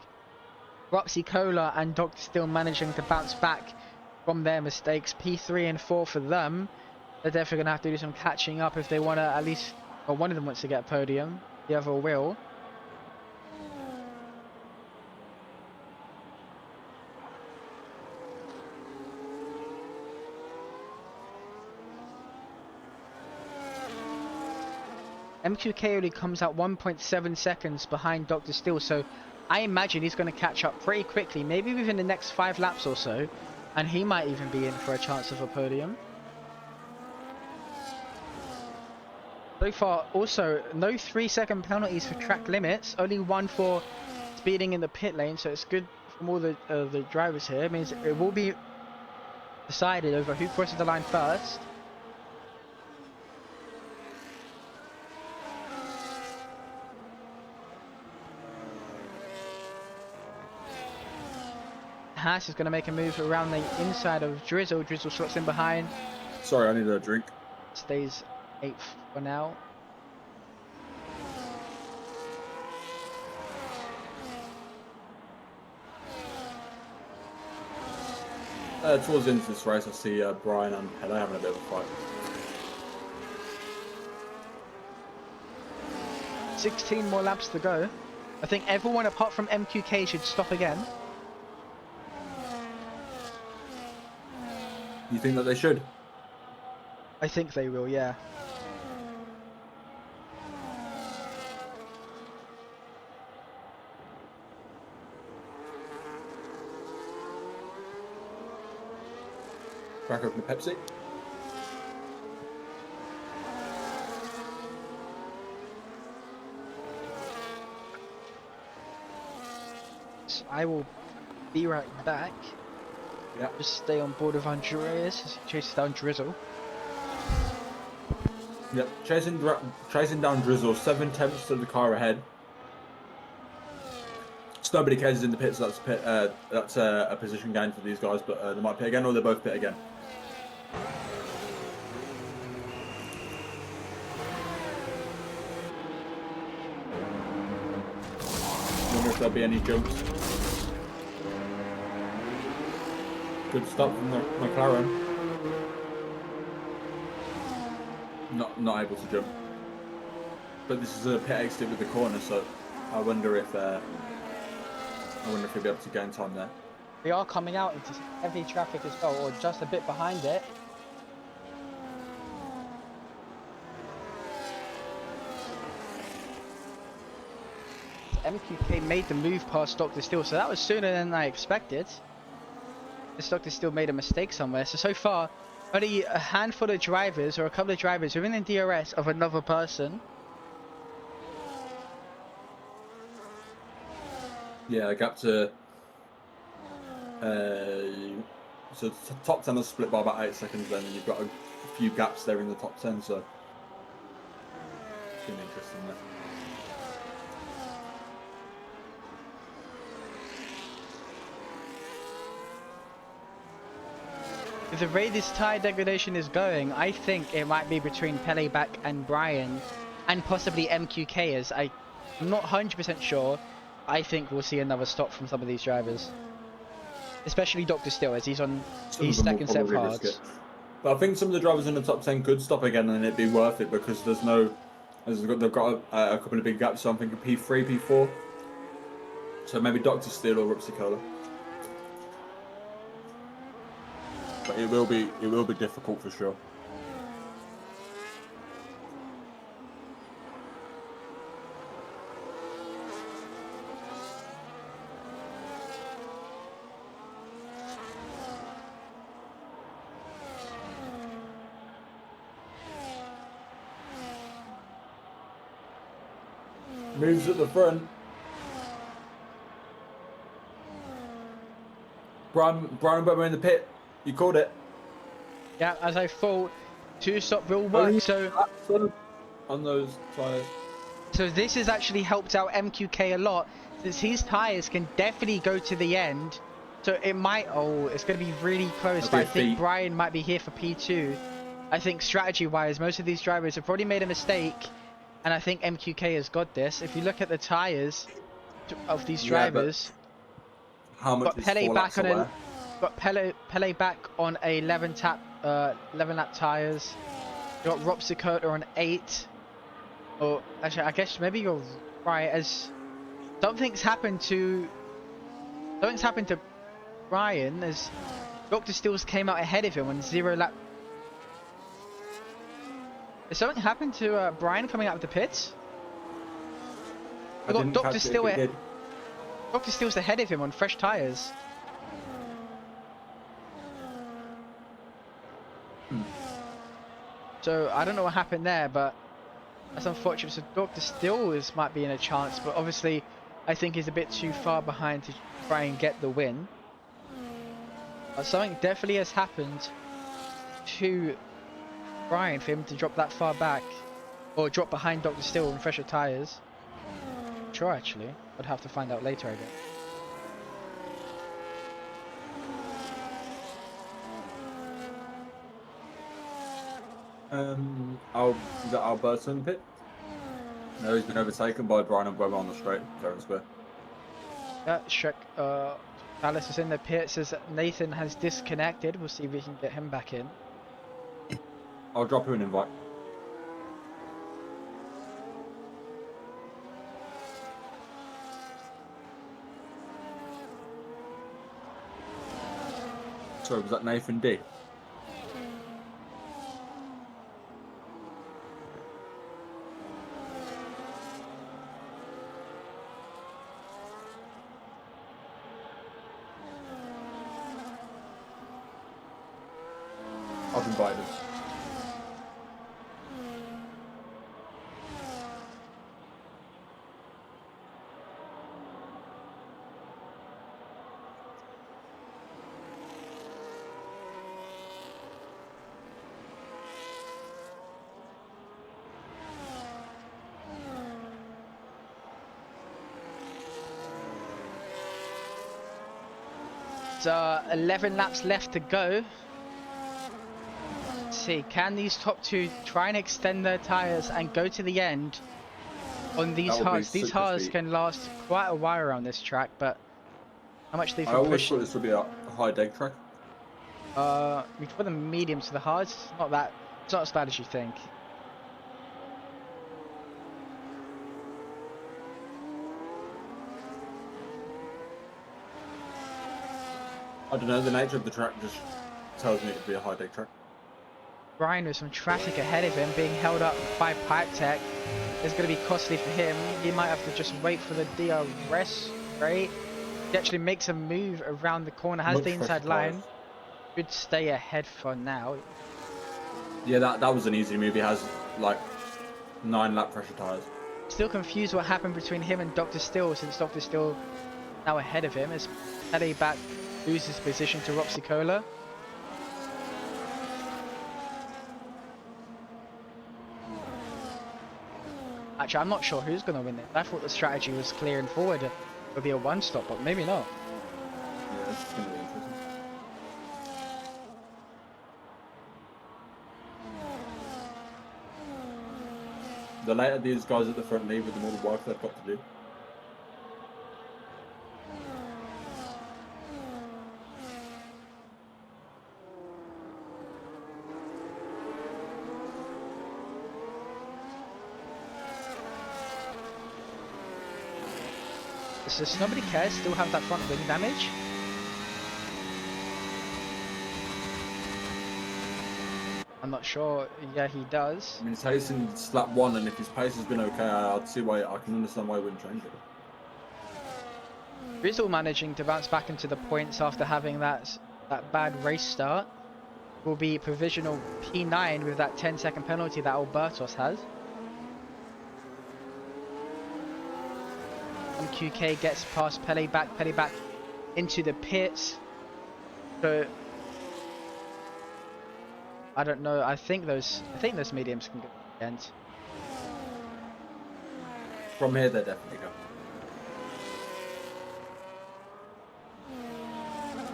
Roxy Cola and Dr. Still managing to bounce back from their mistakes. P3 and 4 for them. They're definitely going to have to do some catching up if they want to at least... Well, one of them wants to get a podium. The other will. MQK only comes out 1.7 seconds behind Dr. Still, so I imagine he's going to catch up pretty quickly, maybe within the next 5 laps or so, and he might even be in for a chance of a podium. So far, also, no 3-second penalties for track limits, only one for speeding in the pit lane, so it's good from all the drivers here. It means it will be decided over who crosses the line first. Haas is going to make a move around the inside of Drizzle. Drizzle slots in behind. Sorry, I need a drink. Stays 8th for now. Towards the end of this race, I see Brian and Pele having a bit of a fight. 16 more laps to go. I think everyone apart from MQK should stop again. You think that they should? I think they will, yeah. Crack open the Pepsi. So I will be right back. Yeah. Just stay on board with Andreas as he chases down Drizzle. Yep. Chasing down Drizzle, 7 tenths to the car ahead. So nobody cares in the pits. So that's a position gain for these guys, but they might pit again, or they both pit again. Wonder if there'll be any jumps. Good stop from the McLaren. Not able to jump. But this is a pit exit with the corner, so I wonder if he'll be able to gain time there. They are coming out into heavy traffic as well, or just a bit behind it. MQK made the move past Dr. Still, so that was sooner than I expected. This Dr. Still made a mistake somewhere. So far, only a handful of drivers, or a couple of drivers, within the DRS of another person. Yeah, gap to... so top 10 are split by about 8 seconds then, and you've got a few gaps there in the top 10, so... It's been interesting there. with the way this tire degradation is going, I think it might be between Peleback and Brian, and possibly MQK. As I'm not 100% sure. I think we'll see another stop from some of these drivers, especially Dr. Still, as he's on Some of his them will second set of probably risk hards. it. But I think some of the drivers in the top 10 could stop again and it'd be worth it because there's no. They've got a couple of big gaps, so I'm thinking P3, P4. So maybe Dr. Steel or Rupsi Cola. But it will be difficult for sure. Moves at the front. Brian Webber in the pit. You called it. Yeah, as I thought, two stop will work. Only So on those tires. this has actually helped out MQK a lot, since his tires can definitely go to the end. So it might, it's going to be really close, That'll but be I a think feat. Brian might be here for P2. I think strategy-wise, most of these drivers have already made a mistake, and I think MQK has got this. If you look at the tires of these Yeah, but drivers, how much got is Pele 4 back laps on a away? got Pele back on a 11 lap tires. You got Ropsicota on 8. Or actually, I guess maybe you're right. As something's happened to Brian, as Dr. Stills came out ahead of him on 0 lap. Has something happened to Brian coming out of the pits? I We got didn't catch it if it did. Dr. Stills ahead of him on fresh tires. So I don't know what happened there, but that's unfortunate. So Dr. Stills might be in a chance, but obviously I think he's a bit too far behind to try and get the win. But something definitely has happened to Brian for him to drop that far back, or drop behind Dr. Still on fresher tires. Sure, actually, I'd have to find out later, I guess. Is that Alberto in the pit? No, he's been overtaken by Brian Webber on the straight, fair and square. Yeah, Shrek, Palace is in the pit, says that Nathan has disconnected. We'll see if we can get him back in. I'll drop him an invite. Sorry, was that Nathan D? I've invited him. So 11 laps left to go. Let's see, can these top two try and extend their tires and go to the end on these That would be hards? These such a hards feat. can last quite a while around this track, but how much they've I been always thought pushing. this would be a high deck track. We put the medium to the hards. It's not as bad as you think. I don't know, the nature of the track just tells me it would be a high deck track. Brian with some traffic ahead of him, being held up by Pipe Tech, is going to be costly for him. He might have to just wait for the DRS rate. He actually makes a move around the corner, has Much the fresher inside tyres. line. Should stay ahead for now. Yeah, that was an easy move. He has like 9 lap pressure tyres. Still confused what happened between him and Dr. Still, since Dr. Still now ahead of him as Pele back loses position to Roxy Cola. Actually, I'm not sure who's going to win it. I thought the strategy was clear and forward. It would be a one stop, but maybe not. Yeah, this is going to be interesting. The later these guys at the front leave, the more the work they've got to do. Does nobody care still have that front wing damage? I'm not sure. Yeah, he does. I mean, he's chasing slap 1, and if his pace has been okay, I'd see why. I can understand why he wouldn't change it. Drizzle managing to bounce back into the points after having that bad race start. Will be provisional P9 with that 10-second penalty that Albertos has. MQK gets past Pele back into the pits. So I don't know. I think those mediums can go to the end. From here, they definitely go.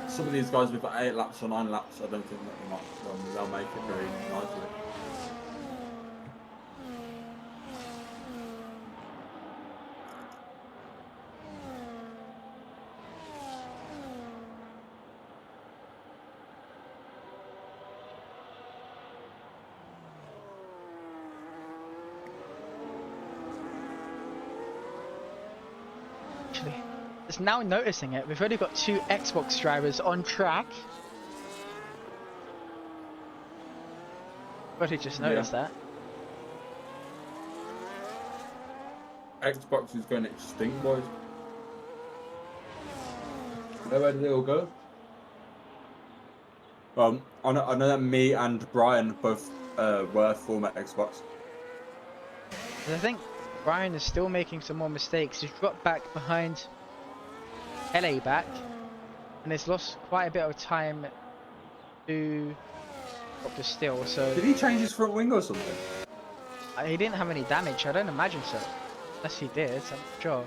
Some of these guys we've got 8 laps or 9 laps. I don't think that they'll make it very nicely. Actually, just now noticing it, we've already got 2 Xbox drivers on track. Already just noticed that. Xbox is going extinct, boys. Where did they all go? I know that me and Brian both were former Xbox. I think Brian is still making some more mistakes. He's dropped back behind LA back and has lost quite a bit of time to Dr. Still. So Did he change his front wing or something? he didn't have any damage. I don't imagine so. Unless he did, I'm not sure.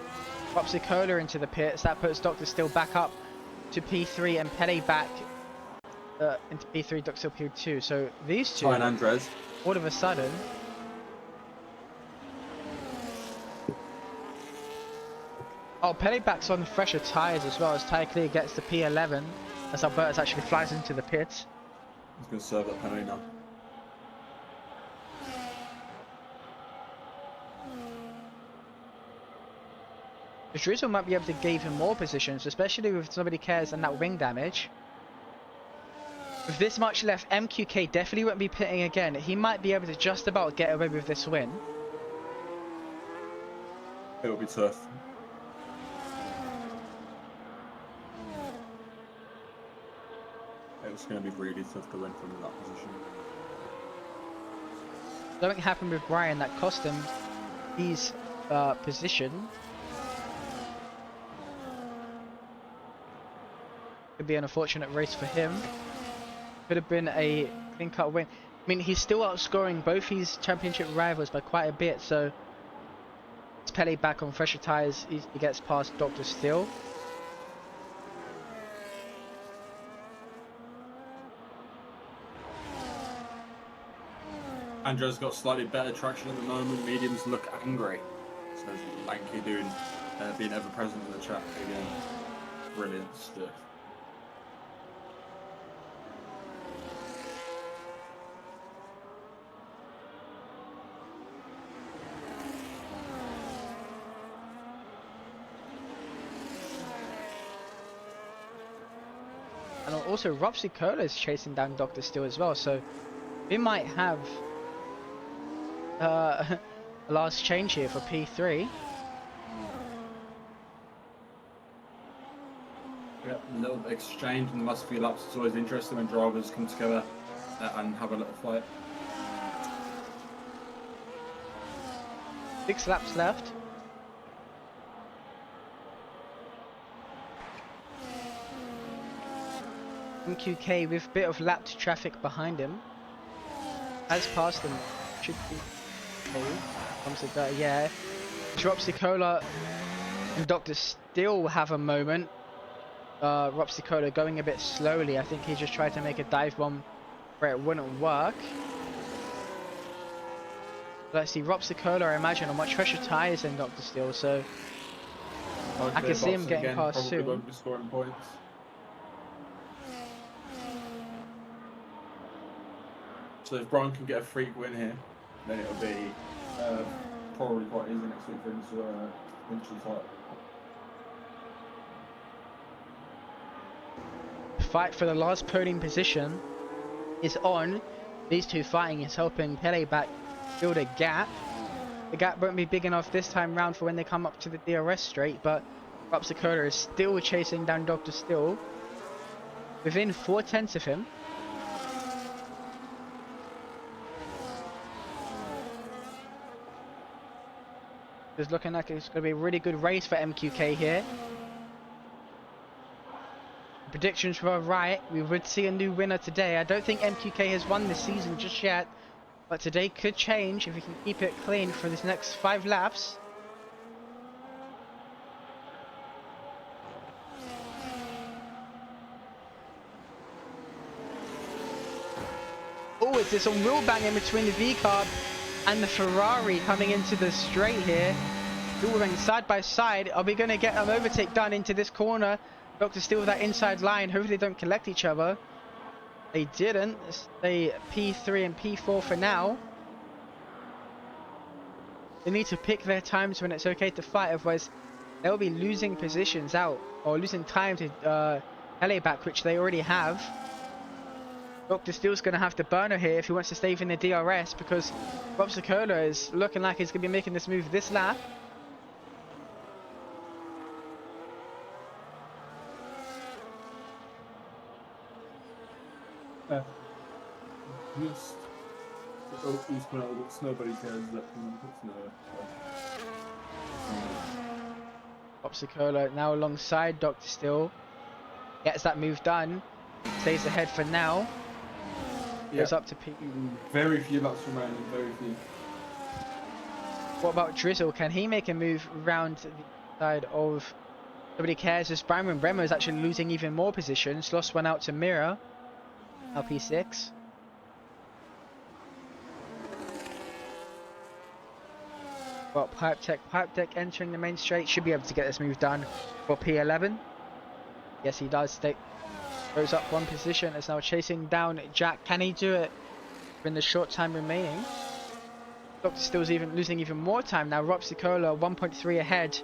Popsicola into the pits. That puts Dr. Still back up to P3 and Pele back into P3, Dr. Still P2. So these two, Fine, Andres. all of a sudden, oh, Pele back's on fresher tyres as well as tyre clear gets to P11 as Albertus actually flies into the pits. He's going to serve that penalty now. The Drizzle might be able to give him more positions, especially if somebody cares and that wing damage. With this much left, MQK definitely won't be pitting again. He might be able to just about get away with this win. It'll be tough. It's going to be really tough to win from that position. Something happened with Brian that cost him his position. Could be an unfortunate race for him. Could have been a clean-cut win. I mean, he's still outscoring both his championship rivals by quite a bit, so it's Pele back on fresher tyres. He gets past Dr. Still. Andre's got slightly better traction at the moment. Mediums look angry. So Lanky doing, being ever present in the chat again. Brilliant stuff. And also, Robsy Cola is chasing down Dr. Still as well, so we might have a last change here for P3. Yeah, a little exchange in the last few laps. It's always interesting when drivers come together and have a little fight. 6 laps left. MQK with a bit of lapped traffic behind him. Has passed them. Should be okay. Comes to that, yeah. Dropsicola and Dr. Still have a moment. Dropsicola going a bit slowly. I think he just tried to make a dive bomb where it wouldn't work. Let's see, Ropsicola, I imagine, on much fresher tyres than Dr. Steele, so Hard I clear can see him boxing getting again. past Probably soon. won't be scoring points. So if Brian can get a freak win here, then it'll be probably quite easy next week for him to win the title. The fight for the last podium position is on. These two fighting is helping Pele back build a gap. The gap won't be big enough this time round for when they come up to the DRS straight, but Ropsicola is still chasing down Dr. Steele. Within 4/10 of him. It's looking like it's going to be a really good race for MQK here. The predictions were right. We would see a new winner today. I don't think MQK has won this season just yet, but today could change if he can keep it clean for this next 5 laps. Oh, it's this real bang in between the V-Carb and the Ferrari coming into the straight here. Two running side by side. Are we going to get an overtake done into this corner? Dr. Steele with that inside line. Hopefully they don't collect each other. They didn't. They P3 and P4 for now. They need to pick their times when it's okay to fight, otherwise they'll be losing positions out or losing time to Pele back, which they already have. Dr. Steele's going to have to burn her here if he wants to stay in the DRS, because Ropsicola is looking like he's going to be making this move this lap. Just he's put out what nobody cares that Ropsicola now alongside Dr. Steele. Gets that move done. Stays ahead for now. Goes up to P. Very few laps remaining, very few. What about Drizzle? Can he make a move around the side of... Nobody cares. As Byron Bremer is actually losing even more positions. Lost one out to Mira. Now P6. Well, Pipe Tech entering the main straight. Should be able to get this move done for P11. Yes, he does. Goes up one position. Is now chasing down Jack. Can he do it in the short time remaining? Dr. Steele's losing even more time now. Ropsicola 1.3 ahead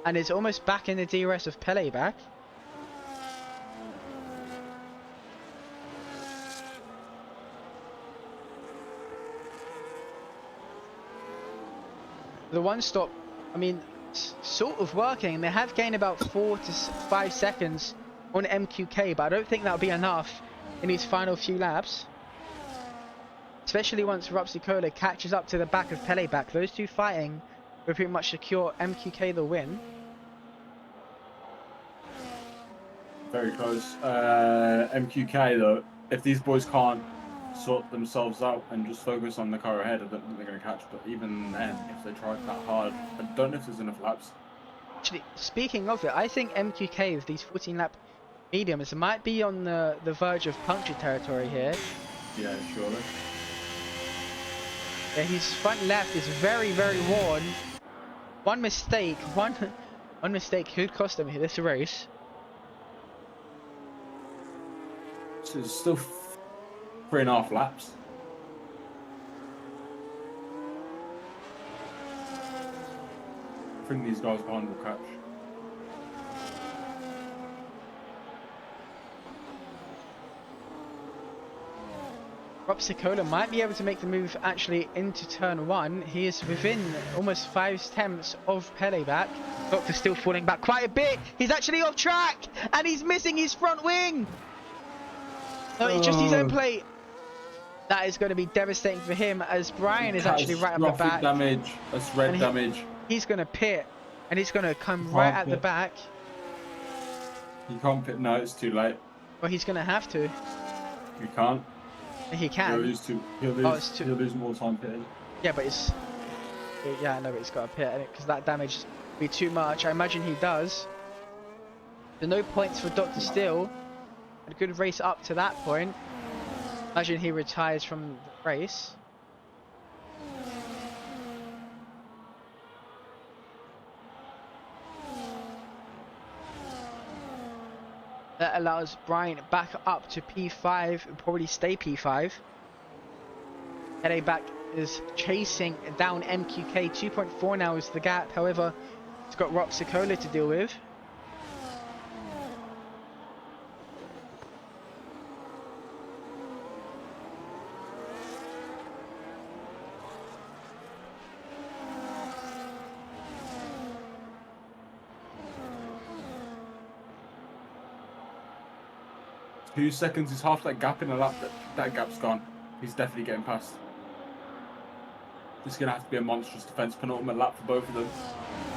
and is almost back in the DRS of Pele back. The one stop, I mean, sort of working. They have gained about 4 to 5 seconds on MQK, but I don't think that'll be enough in these final few laps. Especially once Ropsicola catches up to the back of Pele back. Those two fighting will pretty much secure MQK the win. Very close. MQK though, if these boys can't sort themselves out and just focus on the car ahead, I don't think they're going to catch. But even then, if they try that hard, I don't know if there's enough laps. Actually, speaking of it, I think MQK with these 14 lap mediums might be on the verge of puncture territory here. Yeah, surely. Yeah, his front left is very, very worn. One mistake could cost him this race. So it's still 3.5 laps. I think these guys behind will catch. Ropsicola might be able to make the move actually into turn 1. He is within almost 5/10 of Pele back. Dr. Steele falling back quite a bit. He's actually off track and he's missing his front wing. No, it's just his own plate. That is going to be devastating for him, as Brian is actually right up the back. Damage. That's red damage. He's going to pit and he's going to come right at the back. He can't pit. No, it's too late. Well, he's going to have to. He can't. He can. He'll lose more time pitting. Yeah, but it's... Yeah, I know, but he's got to pit, because that damage would be too much. I imagine he does. There are no points for Dr. Steele. A good race up to that point. Imagine he retires from the race. That allows Brian back up to P5 and probably stay P5. Heading back is chasing down MQK. 2.4 now is the gap. However, he's got Ropsicola to deal with. Two seconds is half that gap in a lap. That gap's gone. He's definitely getting past. This is going to have to be a monstrous defense penultimate lap for both of them.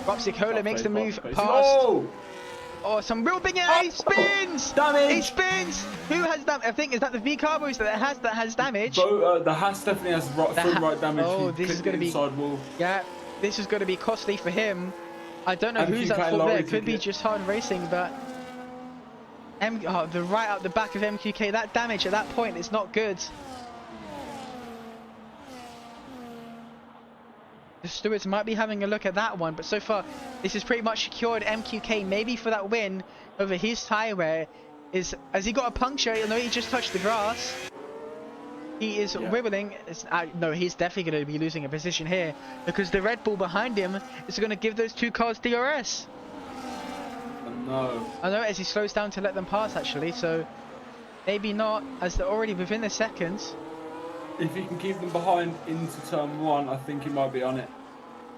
Ropsicola makes the move past. Oh! Oh, some real big air. He spins! Damage! He spins! Who has that? I think, is that the V Carbos that has damage? The Haas definitely has front right damage. Oh, he this is going to be... wall. Yeah, this is going to be costly for him. I don't know who's at fault there. It could be just hard racing, but... the right up the back of MQK, that damage at that point is not good. The stewards might be having a look at that one, but so far this has pretty much secured MQK maybe for that win over his tyre wear. Has he got a puncture? No, he just touched the grass. He is wibbling. No, he's definitely going to be losing a position here because the Red Bull behind him is going to give those two cars DRS. No. I know, as he slows down to let them pass actually, so maybe not, as they're already within the seconds. If he can keep them behind into turn one, I think he might be on it.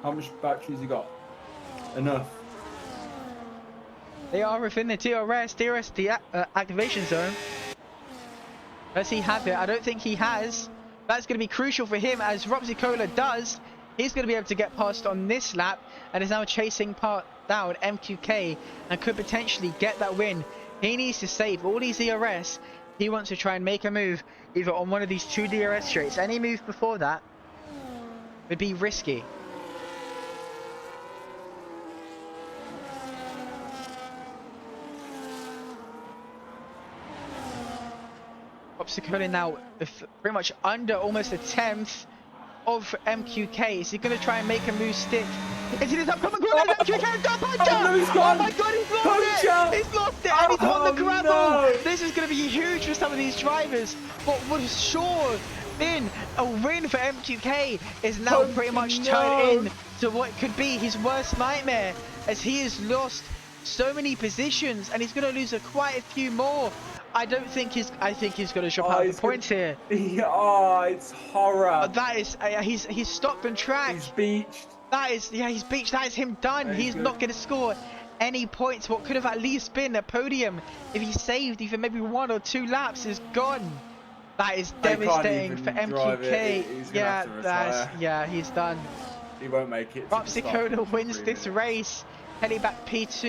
How much batteries he got? Enough. They are within the DRS activation zone. Does he have it? I don't think he has. That's going to be crucial for him, as Ropsicola does. He's going to be able to get past on this lap and is now chasing down MQK and could potentially get that win. He needs to save all these DRS. He wants to try and make a move either on one of these two DRS straights. Any move before that would be risky. Ropsicola now pretty much under almost a 10th of MQK. Is he going to try and make a move stick? Is it his upcoming corner? MQK got puncher! Oh my god, he's lost it! He's lost it and he's on the gravel! No. This is going to be huge for some of these drivers. What would have sure been a win for MQK is now pretty much turned into what could be his worst nightmare, as he has lost so many positions and he's going to lose quite a few more. I think he's going to drop out the points here. Oh, it's horror. That is, he's stopped on track. He's beached. That is, yeah, he's beached. That is him done. He's not going to score any points. What could have at least been a podium if he saved even maybe 1 or 2 laps is gone. That is devastating for MQK. Yeah, he's done. He won't make it. Ropsicola wins this race. Heading back P2,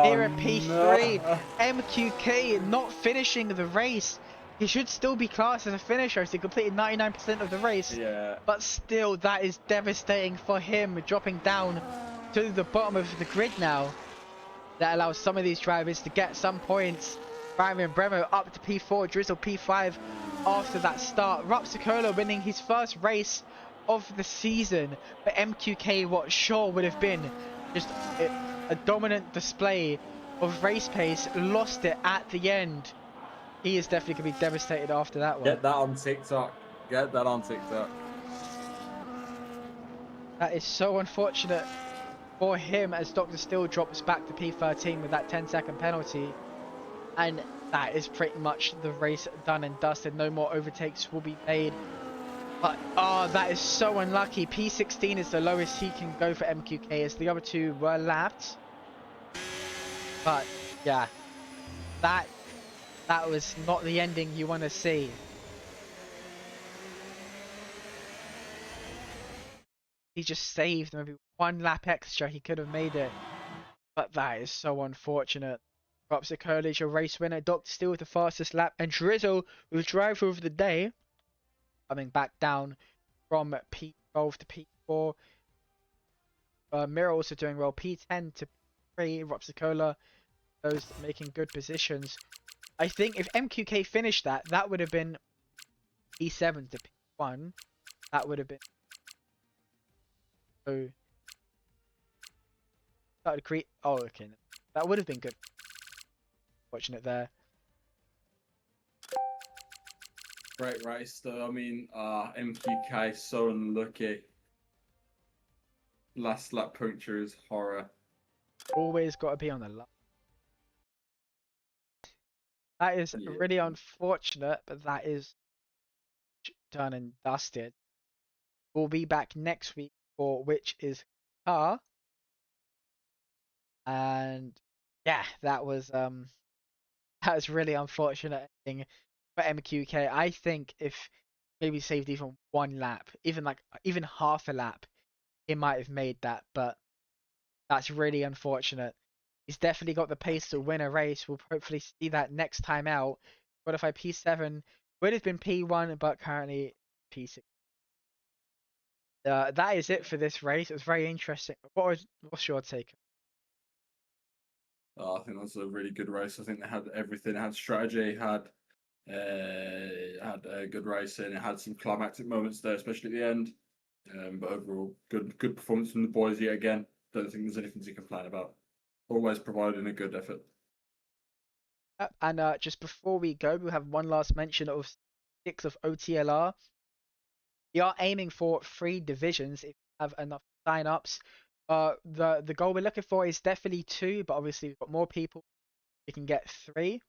here at P3. No. MQK not finishing the race. He should still be classed as a finisher as he completed 99% of the race. Yeah. But still, that is devastating for him, dropping down to the bottom of the grid now. That allows some of these drivers to get some points. Byron Bremo up to P4, Drizzle P5 after that start. Ropsicola winning his first race of the season. But MQK, what sure would have been just a dominant display of race pace, lost it at the end. He is definitely going to be devastated after that one. Get that on TikTok. Get that on TikTok. That is so unfortunate for him, as Dr. Still drops back to P13 with that 10-second penalty. And that is pretty much the race done and dusted. No more overtakes will be made. But, oh, that is so unlucky. P16 is the lowest he can go for MQK, as the other two were lapped. But, yeah, that was not the ending you want to see. He just saved maybe 1 lap extra. He could have made it. But that is so unfortunate. Ropsicola is your race winner. Dr. Still with the fastest lap. And Drizzle with driver of the day, coming back down from P12 to P4. Mirror also doing well. P10 to P3. Ropsicola, those making good positions. I think if MQK finished that would have been P7 to P1. That would have been... So... That would create... Oh, okay. That would have been good. Fortunate there. Great race, though. I mean, MQK so unlucky. Last lap puncture is horror. Always got to be on the line. That is Yeah. really unfortunate, but that is done and dusted. We'll be back next week for which is car. And yeah, that was really unfortunate ending for MQK. I think if maybe saved even one lap, even half a lap, he might have made that, but that's really unfortunate. He's definitely got the pace to win a race. We'll hopefully see that next time out. Qualify P7 would have been P1, but currently P6. That is it for this race. It was very interesting. What's your take? I think that's a really good race. I think they had everything. It had strategy, had a good racing. It had some climactic moments there, especially at the end. But overall, good performance from the boys yet again. Don't think there's anything to complain about. Always providing a good effort. And just before we go, we'll have one last mention of 6 of OTLR. We are aiming for 3 divisions if we have enough sign-ups. The goal we're looking for is definitely 2, but obviously we've got more people. We can get 3.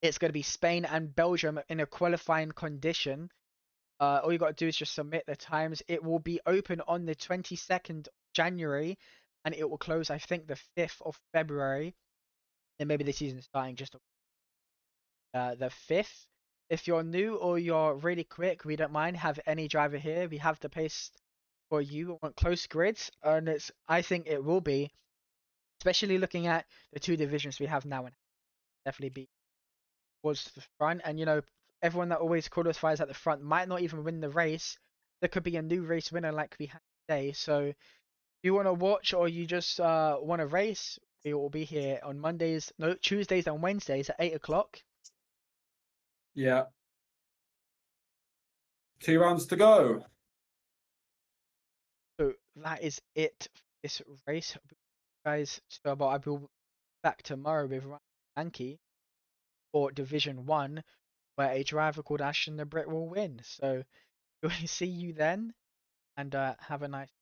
It's going to be Spain and Belgium in a qualifying condition. All you got to do is just submit the times. It will be open on the 22nd January, and it will close, I think, the 5th of February. And maybe the season's starting just the 5th. If you're new or you're really quick, we don't mind. Have any driver here. We have the pace for you. We want close grids, and I think it will be, especially looking at the 2 divisions we have now, and definitely be towards the front. And everyone that always qualifies at the front might not even win the race. There could be a new race winner like we had today. So if you want to watch or you just want to race, we will be here on Tuesdays and Wednesdays at 8 o'clock. Yeah. 2 rounds to go. So that is it for this race, guys. So I will be back tomorrow with Yankee for Division 1, where a driver called Ashton the Brit will win. So we'll see you then, and have a nice